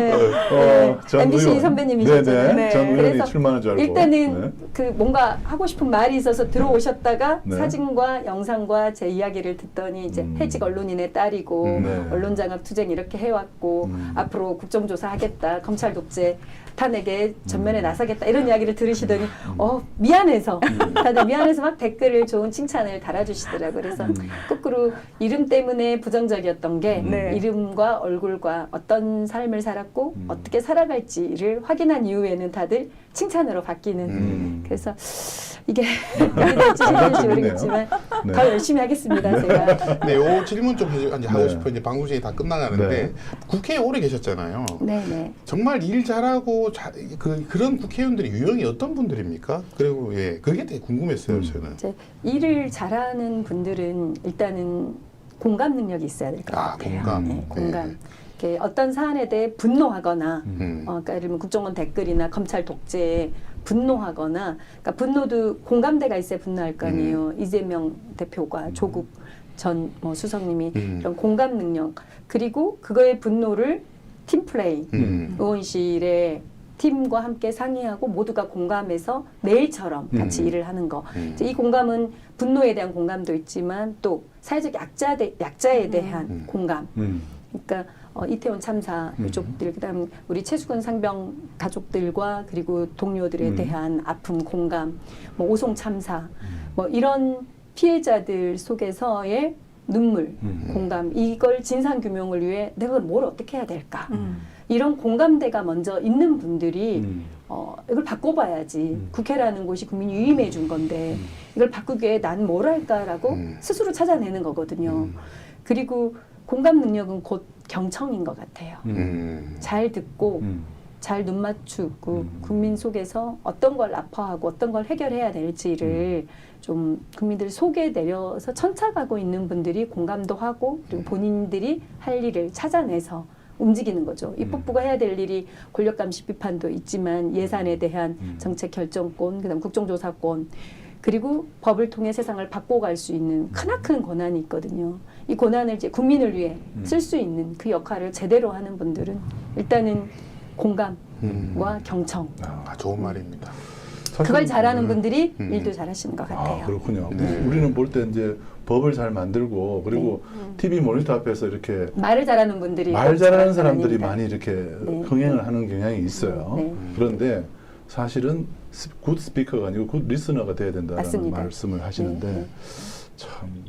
C: 전
D: MBC
C: 의원.
D: 선배님이셨잖아요.
C: 네네.
A: 네.
C: 전 의원이
D: 그래서
C: 출마하는 줄 알고.
D: 일단은
C: 네.
D: 그 뭔가 하고 싶은 말이 있어서 들어오셨다가
C: 네.
D: 사진과 영상과 제 이야기를 듣더니 이제 해직 언론인의 딸이고
C: 네.
D: 언론장악 투쟁 이렇게 해왔고 앞으로 국정조사 하겠다 검찰 독재 탄핵에 전면에 나서겠다 이런 이야기를 들으시더니 미안해서 다들 미안해서 막 댓글을 좋은 칭찬을 달아주시더라고요. 그래서 거꾸로 이름 때문에 부정적이었던 게
A: 네.
D: 이름과 얼굴과 어떤 삶을 살았고 어떻게 살아갈지를 확인한 이후에는 다들 칭찬으로 바뀌는 그래서 이게 될지 힘들지 모르겠지만
C: 네.
D: 더 열심히 하겠습니다. 제가.
B: 네, 요 질문 좀 이제 하고
C: 네.
B: 싶어요. 이제 방송 시간이 다 끝나가는데
C: 네.
B: 국회에 오래 계셨잖아요.
D: 네네.
B: 정말 일 잘하고 그런 국회의원들의 유형이 어떤 분들입니까? 그리고 그게 되게 궁금했어요, 저는.
D: 이제 일을 잘하는 분들은 일단은 공감 능력이 있어야 될 것 같아요.
B: 공감.
D: 네, 공감. 이렇게 어떤 사안에 대해 분노하거나, 그러니까 예를 들면 국정원 댓글이나 검찰 독재에 분노하거나, 그러니까 분노도 공감대가 있어야 분노할 거 아니에요. 이재명 대표가 조국 전 수석님이 이런 공감 능력 그리고 그거의 분노를 팀플레이, 의원실에 팀과 함께 상의하고 모두가 공감해서 매일처럼 같이 일을 하는 거. 이제 이 공감은 분노에 대한 공감도 있지만 또 사회적 약자에 대한 공감. 그러니까 이태원 참사 유족들, 그다음 우리 최수근 상병 가족들과 그리고 동료들에 대한 아픔 공감, 뭐 오송 참사, 뭐 이런 피해자들 속에서의 눈물, 공감, 이걸 진상 규명을 위해 내가 뭘 어떻게 해야 될까? 이런 공감대가 먼저 있는 분들이 이걸 바꿔봐야지. 국회라는 곳이 국민이 위임해 준 건데 이걸 바꾸기 위해 난 뭘 할까라고 스스로 찾아내는 거거든요. 그리고 공감 능력은 곧 경청인 것 같아요. 잘 듣고 잘 눈 맞추고 국민 속에서 어떤 걸 아파하고 어떤 걸 해결해야 될지를 좀 국민들 속에 내려서 천착하고 있는 분들이 공감도 하고 그리고 본인들이 할 일을 찾아내서 움직이는 거죠. 입법부가 해야 될 일이 권력감시 비판도 있지만 예산에 대한 정책 결정권, 그다음 국정조사권, 그리고 법을 통해 세상을 바꿔갈 수 있는 크나큰 권한이 있거든요. 이 권한을 이제 국민을 위해 쓸 수 있는 그 역할을 제대로 하는 분들은 일단은 공감과 경청.
B: 아, 좋은 말입니다.
D: 그걸 잘하는 분들이
B: 음.
D: 일도 잘하시는 것
C: 아,
D: 같아요.
C: 그렇군요.
B: 네.
C: 우리는 볼 때 이제 법을 잘 만들고 그리고 TV 모니터 앞에서 이렇게
D: 말을 잘하는 분들이
C: 말 잘하는
D: 잘하는
C: 사람들이
D: 사람입니다.
C: 많이 이렇게
D: 네.
C: 흥행을 하는 경향이 있어요.
D: 네.
C: 그런데 사실은 굿 스피커가 아니고 굿 리스너가 돼야 된다는
D: 맞습니다.
C: 말씀을 하시는데
D: 네, 네.
C: 참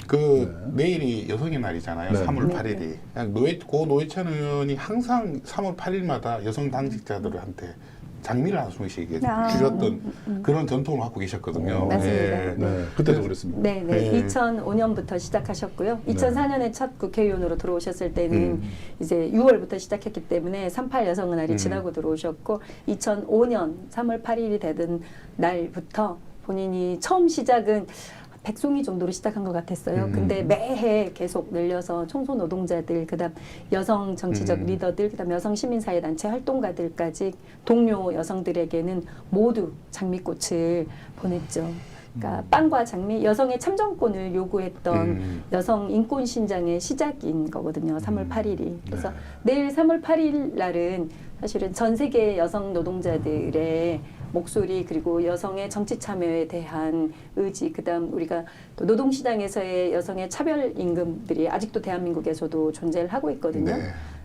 B: 내일이 여성의 날이잖아요.
C: 네.
B: 3월
D: 네.
B: 8일이. 그냥 고 노회찬 의원이 항상 3월 8일마다 여성 당직자들한테 장미를 한 송이씩 주셨던 그런 전통을 갖고 계셨거든요.
D: 맞습니다.
C: 네, 그때도 그랬습니다.
D: 네, 네.
B: 네.
D: 2005년부터 시작하셨고요. 2004년에 첫 국회의원으로 들어오셨을 때는 이제 6월부터 시작했기 때문에 38 여성의 날이 지나고 들어오셨고 2005년 3월 8일이 되던 날부터 본인이 처음 시작은 100송이 정도로 시작한 것 같았어요. 근데 매해 계속 늘려서 청소 노동자들, 그다음 여성 정치적 리더들, 그다음 여성 시민사회 단체 활동가들까지 동료 여성들에게는 모두 장미꽃을 보냈죠. 그러니까 빵과 장미, 여성의 참정권을 요구했던 여성 인권 신장의 시작인 거거든요. 3월 8일이. 그래서 내일 3월 8일 날은 사실은 전 세계 여성 노동자들의 목소리, 그리고 여성의 정치 참여에 대한 의지, 그다음 우리가 또 노동시장에서의 여성의 차별 임금들이 아직도 대한민국에서도 존재를 하고 있거든요.
B: 네.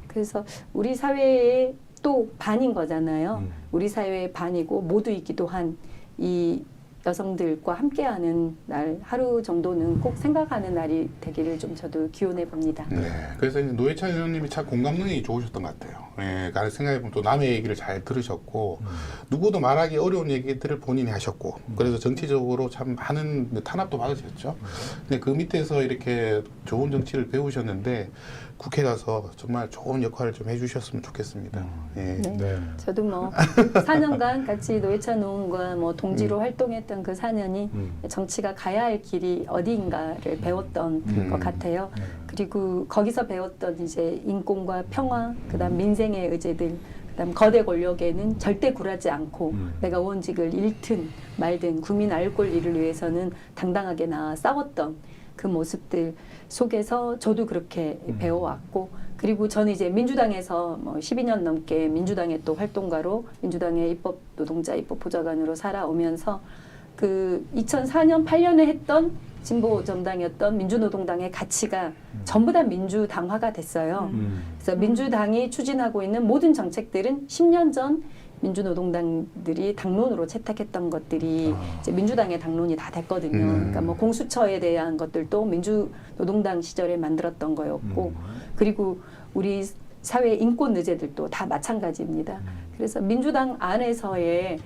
D: 그래서 우리 사회의 또 반인 거잖아요. 우리 사회의 반이고 모두이기도 한 이 여성들과 함께하는 날 하루 정도는 꼭 생각하는 날이 되기를 좀 저도 기원해 봅니다.
B: 네. 그래서 이제 노회찬 의원님이 참 공감능력이 좋으셨던 것 같아요. 예, 그러니까 생각해보면 또 남의 얘기를 잘 들으셨고, 누구도 말하기 어려운 얘기들을 본인이 하셨고, 그래서 정치적으로 참 많은 탄압도 받으셨죠. 근데 그 밑에서 이렇게 좋은 정치를 배우셨는데, 국회 가서 정말 좋은 역할을 좀 해주셨으면 좋겠습니다. 예.
D: 네.
C: 네.
D: 저도 뭐 4년간 같이 노회찬 의원과 뭐 동지로 활동했던 그 4년이 정치가 가야 할 길이 어디인가를 배웠던 것 같아요. 그리고 거기서 배웠던 이제 인권과 평화, 그다음 민생의 의제들, 그다음 거대 권력에는 절대 굴하지 않고 내가 의원직을 잃든 말든 국민 알 권리를 위해서는 당당하게 나아 싸웠던 그 모습들 속에서 저도 그렇게 배워왔고, 그리고 저는 이제 민주당에서 뭐 12년 넘게 민주당의 또 활동가로 민주당의 입법 노동자 입법 보좌관으로 살아오면서 그 2004년 8년에 했던 진보 정당이었던 민주노동당의 가치가 전부 다 민주당화가 됐어요. 그래서 민주당이 추진하고 있는 모든 정책들은 10년 전 민주노동당들이 당론으로 채택했던 것들이 이제 민주당의 당론이 다 됐거든요. 그러니까 뭐 공수처에 대한 것들도 민주노동당 시절에 만들었던 거였고, 그리고 우리 사회 인권 의제들도 다 마찬가지입니다. 그래서 민주당 안에서의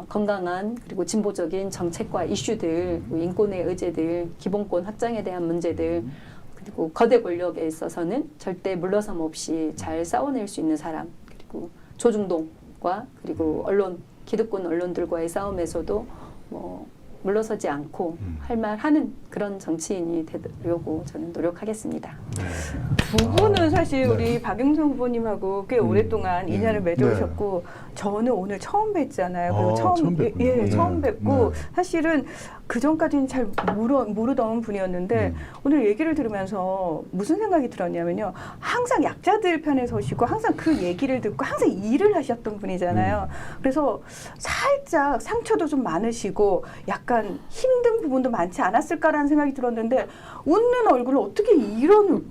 D: 건강한 그리고 진보적인 정책과 이슈들, 인권의 의제들, 기본권 확장에 대한 문제들, 그리고 거대 권력에 있어서는 절대 물러섬 없이 잘 싸워낼 수 있는 사람, 그리고 조중동과 그리고 언론, 기득권 언론들과의 싸움에서도 뭐 물러서지 않고 할 말 하는 그런 정치인이 되려고 저는 노력하겠습니다.
A: 두 분은 사실 우리 박영선 후보님하고 꽤 오랫동안 인연을 맺어오셨고 저는 오늘 처음 뵀잖아요. 그리고
C: 처음 뵙군요.
A: 예,
C: 네.
A: 처음 뵙고
C: 네.
A: 사실은 그 전까지는 잘 모르던 분이었는데 오늘 얘기를 들으면서 무슨 생각이 들었냐면요. 항상 약자들 편에 서시고 항상 그 얘기를 듣고 항상 일을 하셨던 분이잖아요. 그래서 살짝 상처도 좀 많으시고 약간 힘든 부분도 많지 않았을까라는 생각이 들었는데 웃는 얼굴을 어떻게 이런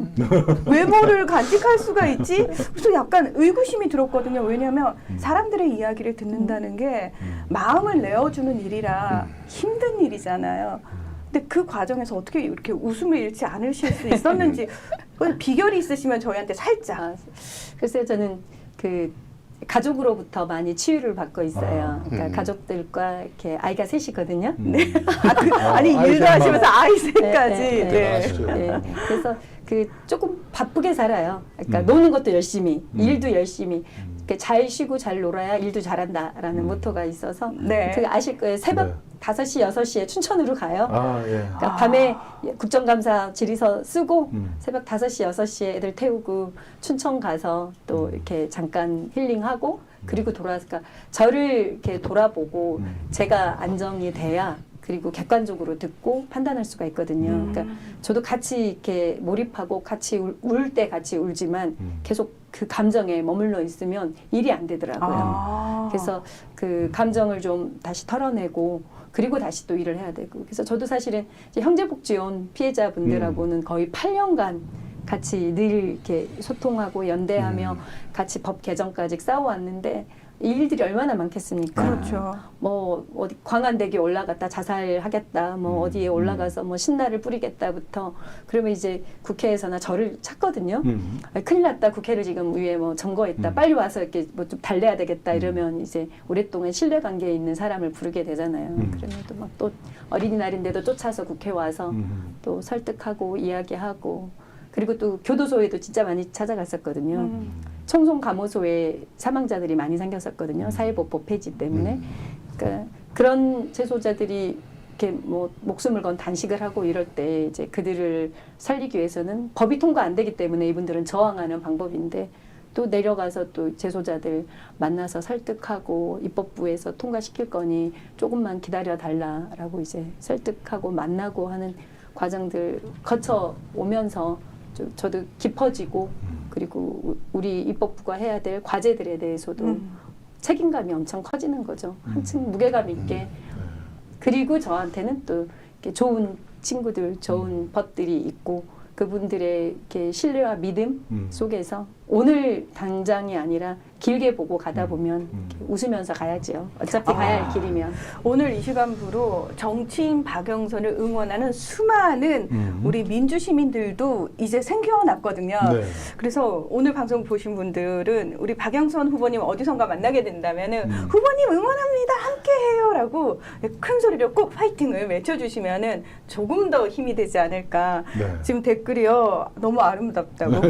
A: 외모를 간직할 수가 있지? 그래서 약간 의구심이 들었거든요. 왜냐하면 사람들의 이야기를 듣는다는 게 마음을 내어주는 일이라 힘든 일이잖아요. 근데 그 과정에서 어떻게 이렇게 웃음을 잃지 않으실 수 있었는지 비결이 있으시면 저희한테 살짝.
D: 글쎄요, 저는 그 가족으로부터 많이 치유를 받고 있어요. 그러니까 가족들과 이렇게 아이가 셋이거든요.
A: 아니
C: 아이
A: 일도
C: 셋만.
A: 하시면서 아이 셋까지.
D: 네, 네,
B: 대단하시죠.
D: 네. 그래서 그 조금 바쁘게 살아요. 그러니까 노는 것도 열심히, 일도 열심히. 이렇게 잘 쉬고 잘 놀아야 일도 잘한다라는 모토가 있어서
A: 네.
D: 그 아실 거예요. 새벽
C: 네.
D: 5시, 6시에 춘천으로 가요.
C: 아, 예.
D: 그러니까 밤에 국정감사 질의서 쓰고 새벽 5시, 6시에 애들 태우고 춘천 가서 또 이렇게 잠깐 힐링하고 그리고 돌아서 그러니까 저를 이렇게 돌아보고 제가 안정이 돼야 그리고 객관적으로 듣고 판단할 수가 있거든요. 그러니까 저도 같이 이렇게 몰입하고 같이 울 때 같이 울지만 계속 그 감정에 머물러 있으면 일이 안 되더라고요. 그래서 그 감정을 좀 다시 털어내고 그리고 다시 또 일을 해야 되고. 그래서 저도 사실은 이제 형제복지원 피해자분들하고는 거의 8년간 같이 늘 이렇게 소통하고 연대하며 같이 법 개정까지 싸워왔는데 이 일들이 얼마나 많겠습니까?
A: 그렇죠.
D: 뭐 어디 광안대교 올라갔다 자살하겠다, 뭐 어디에 올라가서 뭐 신나를 뿌리겠다부터 그러면 이제 국회에서나 저를 찾거든요. 큰일 났다, 국회를 지금 위에 뭐 점거했다, 빨리 와서 이렇게 뭐 좀 달래야 되겠다 이러면 이제 오랫동안 신뢰관계에 있는 사람을 부르게 되잖아요. 그러면 또 막 또 어린이날인데도 쫓아서 국회 와서 또 설득하고 이야기하고. 그리고 또 교도소에도 진짜 많이 찾아갔었거든요. 청송 감호소에 사망자들이 많이 생겼었거든요. 사회보호 폐지 때문에. 그러니까 그런 재소자들이 이렇게 뭐 목숨을 건 단식을 하고 이럴 때 이제 그들을 살리기 위해서는 법이 통과 안 되기 때문에 이분들은 저항하는 방법인데 또 내려가서 또 재소자들 만나서 설득하고 입법부에서 통과시킬 거니 조금만 기다려 달라라고 이제 설득하고 만나고 하는 과정들 거쳐 오면서 저도 깊어지고 그리고 우리 입법부가 해야 될 과제들에 대해서도 책임감이 엄청 커지는 거죠. 한층 무게감 있게. 그리고 저한테는 또 이렇게 좋은 친구들, 좋은 벗들이 있고 그분들의 이렇게 신뢰와 믿음 속에서 오늘 당장이 아니라 길게 보고 가다 보면 웃으면서 가야죠. 어차피 가야 할 길이면.
A: 오늘 이 시간부로 정치인 박영선을 응원하는 수많은 우리 민주시민들도 이제 생겨났거든요.
C: 네.
A: 그래서 오늘 방송 보신 분들은 우리 박영선 후보님 어디선가 만나게 된다면은 후보님 응원합니다, 함께해요라고 큰 소리로 꼭 파이팅을 외쳐주시면은 조금 더 힘이 되지 않을까.
C: 네.
A: 지금 댓글이요, 너무 아름답다고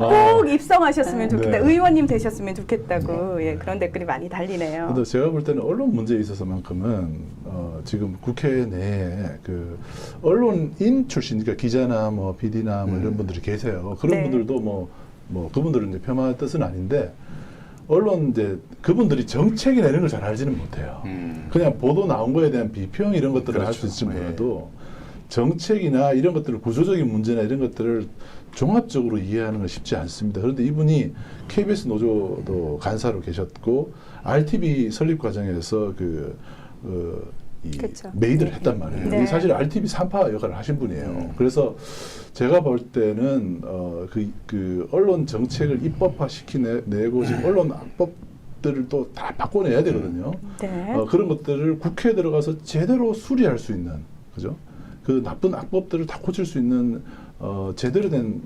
A: 꼭 입성하셨으면 좋겠다.
C: 네.
A: 의원님 되셨으면 좋겠다고 예, 그런 댓글이 많이 달리네요.
C: 근데 제가 볼 때는 언론 문제에 있어서만큼은 지금 국회 내에 그 언론인 출신, 그러니까 기자나 뭐 PD나 뭐 이런 분들이 계세요. 그런
A: 네.
C: 분들도 뭐 그분들은 이제 폄하할 뜻은 아닌데 언론 이제 그분들이 정책이 내는 걸 잘 알지는 못해요. 그냥 보도 나온 거에 대한 비평 이런 것들을 할 수
B: 그렇죠.
C: 있을지 몰라도 정책이나 이런 것들을 구조적인 문제나 이런 것들을 종합적으로 이해하는 건 쉽지 않습니다. 그런데 이분이 KBS 노조도 간사로 계셨고 RTV 설립 과정에서 이
D: 그쵸.
C: 메이드를 했단 말이에요.
A: 네.
C: 사실 RTV 3파 역할을 하신 분이에요. 그래서 제가 볼 때는 그 언론 정책을 입법화 시키내고 지금 언론 악법들을 또 다 바꿔내야 되거든요.
A: 네.
C: 그런 것들을 국회에 들어가서 제대로 수리할 수 있는, 그죠? 그 나쁜 악법들을 다 고칠 수 있는 제대로 된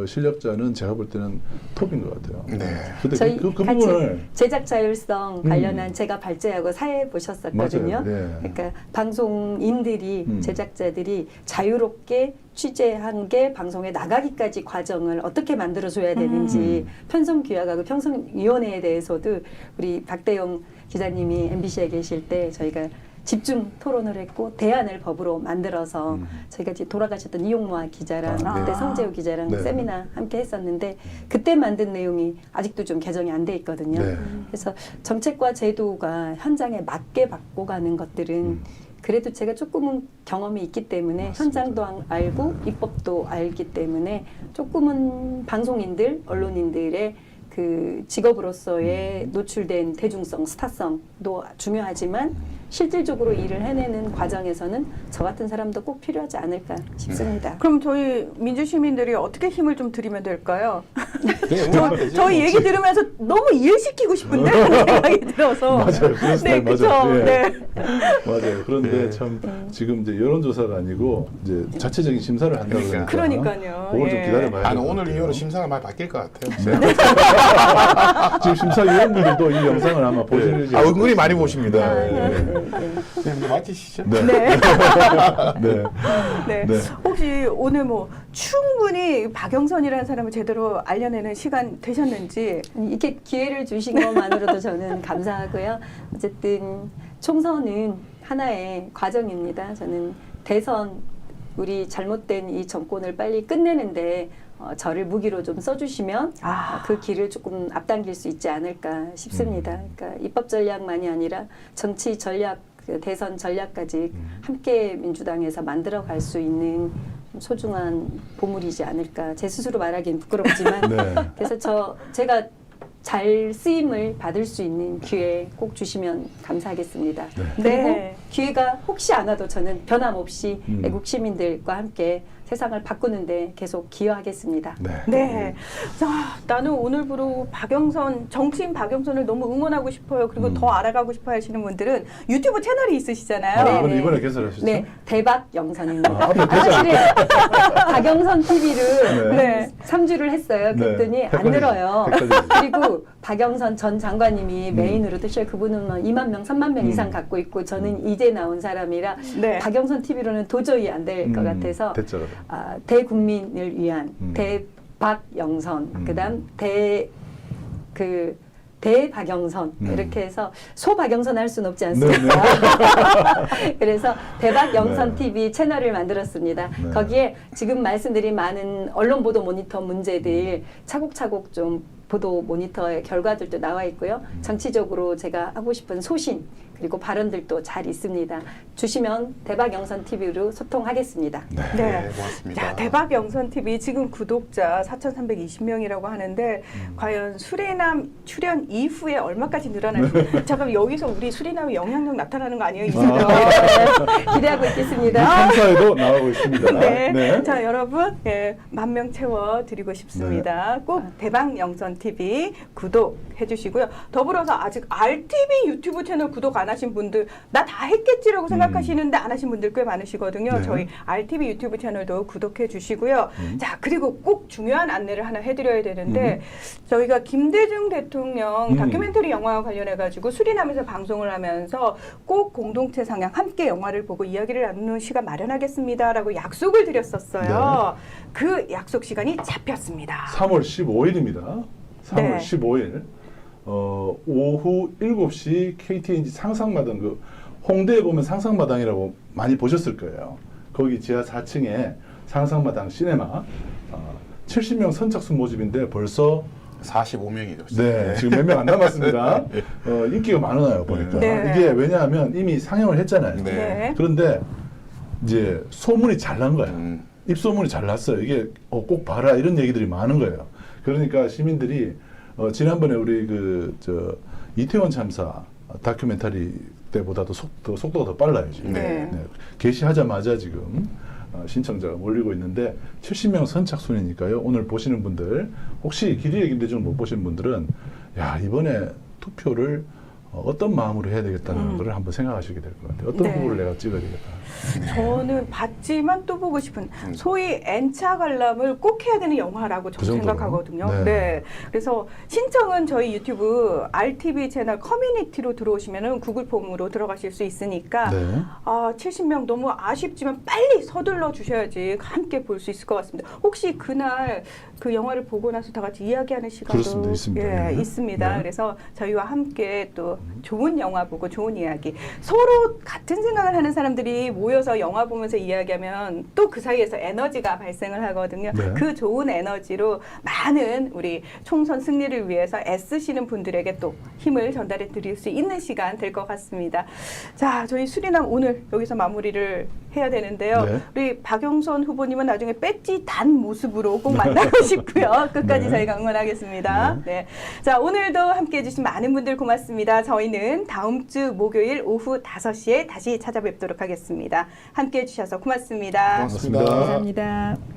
C: 실력자는 제가 볼 때는 톱인 것 같아요.
B: 네.
C: 근데
D: 저희
C: 그
D: 같이
C: 부분을
D: 제작 자율성 관련한 제가 발제하고 사회 보셨었거든요.
C: 맞아요. 네.
D: 그러니까 방송인들이 제작자들이 자유롭게 취재한 게 방송에 나가기까지 과정을 어떻게 만들어줘야 되는지 편성 규약하고 편성위원회에 대해서도 우리 박대영 기자님이 MBC에 계실 때 저희가 집중 토론을 했고 대안을 법으로 만들어서 저희가 이제 돌아가셨던 이용모아 기자랑
C: 아, 네.
D: 그때 성재우 기자랑
C: 네.
D: 세미나 함께 했었는데 그때 만든 내용이 아직도 좀 개정이 안 돼 있거든요.
C: 네.
D: 그래서 정책과 제도가 현장에 맞게 바꿔가는 것들은 그래도 제가 조금은 경험이 있기 때문에
C: 맞습니다.
D: 현장도 알고 입법도 알기 때문에 조금은 방송인들, 언론인들의 그 직업으로서의 노출된 대중성, 스타성도 중요하지만 실질적으로 일을 해내는 과정에서는 저 같은 사람도 꼭 필요하지 않을까 싶습니다.
A: 그럼 저희 민주시민들이 어떻게 힘을 좀 드리면 될까요?
B: 그냥 응원하면 되지,
A: 저희
B: 뭐.
A: 얘기 들으면서 너무 이해시키고 싶은데 하는 생각이 들어서.
C: 맞아요. 그런 스타일
A: 그쵸.
C: 맞아요.
A: 네.
C: 맞아요. 그런데
B: 네.
C: 참 지금 이제 여론조사가 아니고 이제 자체적인 심사를 한다고 그러니까
A: 그러니까요.
C: 그걸 좀
A: 예.
C: 기다려봐야
B: 아니
C: 돼요.
B: 오늘 이후로 심사가 많이 바뀔 것 같아요.
C: 지금 심사위원분들도 이 영상을 아마 보시는지
B: 은근히 많이 보십니다.
C: 네.
B: 네, 이제 마치시죠.
C: 네.
A: 네.
C: 네.
A: 네.
C: 네.
A: 혹시 오늘 뭐 충분히 박영선이라는 사람을 제대로 알려내는 시간 되셨는지.
D: 이렇게 기회를 주신 것만으로도 저는 감사하고요. 어쨌든 총선은 하나의 과정입니다. 저는 대선 우리 잘못된 이 정권을 빨리 끝내는데 저를 무기로 좀 써주시면 그 길을 조금 앞당길 수 있지 않을까 싶습니다. 그러니까 입법 전략만이 아니라 정치 전략 그 대선 전략까지 함께 민주당에서 만들어갈 수 있는 소중한 보물이지 않을까. 제 스스로 말하기는 부끄럽지만
C: 네.
D: 그래서 제가 잘 쓰임을 받을 수 있는 기회 꼭 주시면 감사하겠습니다. 그리고
A: 네.
D: 기회가 혹시 안 와도 저는 변함없이
C: 음.
D: 애국 시민들과 함께 세상을 바꾸는데 계속 기여하겠습니다.
C: 네.
A: 네. 자, 나는 오늘부로 정치인 박영선을 너무 응원하고 싶어요. 그리고 더 알아가고 싶어 하시는 분들은 유튜브 채널이 있으시잖아요.
C: 아,
D: 네.
C: 이번에 개설하셨죠?
D: 네, 대박 영선입니다.
C: 아, 앞에 대박.
D: 사실은 박영선 TV를
A: 네.
D: 3주를 했어요. 그랬더니
C: 네.
D: 안 늘어요.
C: 헷갈리죠.
D: 그리고 박영선 전 장관님이 메인으로 드셔 그분은 뭐 2만 명, 3만 명 이상 갖고 있고 저는 이제 나온 사람이라
A: 네.
D: 박영선 TV로는 도저히 안 될 것 같아서
C: 됐죠.
D: 대국민을 위한 대박영선 그다음 대박영선 이렇게 해서 소박영선 할 수는 없지 않습니까? 그래서 대박영선
C: 네.
D: TV 채널을 만들었습니다.
C: 네.
D: 거기에 지금 말씀드린 많은 언론 보도 모니터 문제들 차곡차곡 좀 보도 모니터의 결과들도 나와 있고요. 정치적으로 제가 하고 싶은 소신 그리고 발언들도 잘 있습니다. 주시면 대박영선 TV로 소통하겠습니다.
A: 네.
B: 고맙습니다.
A: 자, 대박 영선 TV 지금 구독자 4,320명이라고 하는데 과연 수리남 출연 이후에 얼마까지 늘어날지 잠깐 여기서 우리 수리남의 영향력 나타나는 거 아니에요? 이 순간.
D: 기대하고 있겠습니다.
C: 평사에도 나오고 있습니다.
A: 네. 자, 여러분, 예, 10,000명 채워드리고 싶습니다.
C: 네.
A: 꼭 대박 영선 TV 구독해 주시고요. 더불어서 아직 RTV 유튜브 채널 구독 안 하신 분들, 나 다 했겠지라고 생각하시는데 안 하신 분들 꽤 많으시거든요.
C: 네.
A: 저희 RTV 유튜브 채널도 구독해 주시고요. 자, 그리고 꼭 중요한 안내를 하나 해드려야 되는데, 저희가 김대중 대통령 다큐멘터리 영화와 관련해가지고 수리남에서 방송을 하면서 꼭 공동체 상영 함께 영화를 보고 이야기를 나누는 시간 마련하겠습니다라고 약속을 드렸었어요. 그 약속 시간이 잡혔습니다.
C: 3월 15일입니다. 3월
A: 네.
C: 15일 오후 7시 KTNG 상상마당 홍대에 보면 상상마당이라고 많이 보셨을 거예요. 거기 지하 4층에 상상마당 시네마 70명 선착순 모집인데 벌써
B: 45명이죠.
C: 네, 지금 몇 명 안 남았습니다. 인기가 많아요, 보니까.
A: 네.
C: 이게 왜냐하면 이미 상영을 했잖아요.
B: 네.
A: 네.
C: 그런데 이제 소문이 잘 난 거야.
B: 음.
C: 입소문이 잘 났어요. 이게 꼭 봐라 이런 얘기들이 많은 거예요. 그러니까 시민들이 지난번에 우리 이태원 참사 다큐멘터리 때보다도 속도가 더 빨라요 지금.
A: 네.
C: 게시하자마자 지금 신청자가 몰리고 있는데 70명 선착순이니까요. 오늘 보시는 분들 혹시 길이의 김대중 못 보신 분들은 야 이번에 투표를 어떤 마음으로 해야 되겠다는 걸 한번 생각하시게 될 것 같아요. 어떤
A: 네.
C: 후보를 내가 찍어야 되겠다.
A: 저는 봤지만 또 보고 싶은 소위 N차 관람을 꼭 해야 되는 영화라고 저는
C: 그 정도로?
A: 생각하거든요.
C: 네.
A: 네. 그래서 신청은 저희 유튜브 RTV 채널 커뮤니티로 들어오시면은 구글 폼으로 들어가실 수 있으니까
C: 네.
A: 70명 너무 아쉽지만 빨리 서둘러 주셔야지 함께 볼 수 있을 것 같습니다. 혹시 그날 그 영화를 보고 나서 다 같이 이야기하는 시간도
C: 그렇습니다. 있습니다.
A: 예,
C: 네.
A: 있습니다.
C: 네.
A: 그래서 저희와 함께 또 좋은 영화 보고 좋은 이야기 서로 같은 생각을 하는 사람들이 모여서 영화 보면서 이야기하면 또 그 사이에서 에너지가 발생을 하거든요.
C: 네.
A: 그 좋은 에너지로 많은 우리 총선 승리를 위해서 애쓰시는 분들에게 또 힘을 전달해 드릴 수 있는 시간 될 것 같습니다. 자, 저희 수리남 오늘 여기서 마무리를 해야 되는데요.
C: 네.
A: 우리 박영선 후보님은 나중에 배지 단 모습으로 꼭 만나고 싶고요. 끝까지
C: 네.
A: 저희가 응원하겠습니다. 네. 자, 오늘도 함께 해주신 많은 분들 고맙습니다. 저희는 다음 주 목요일 오후 5시에 다시 찾아뵙도록 하겠습니다. 함께 해주셔서 고맙습니다.
B: 고맙습니다.
C: 고맙습니다.
A: 감사합니다.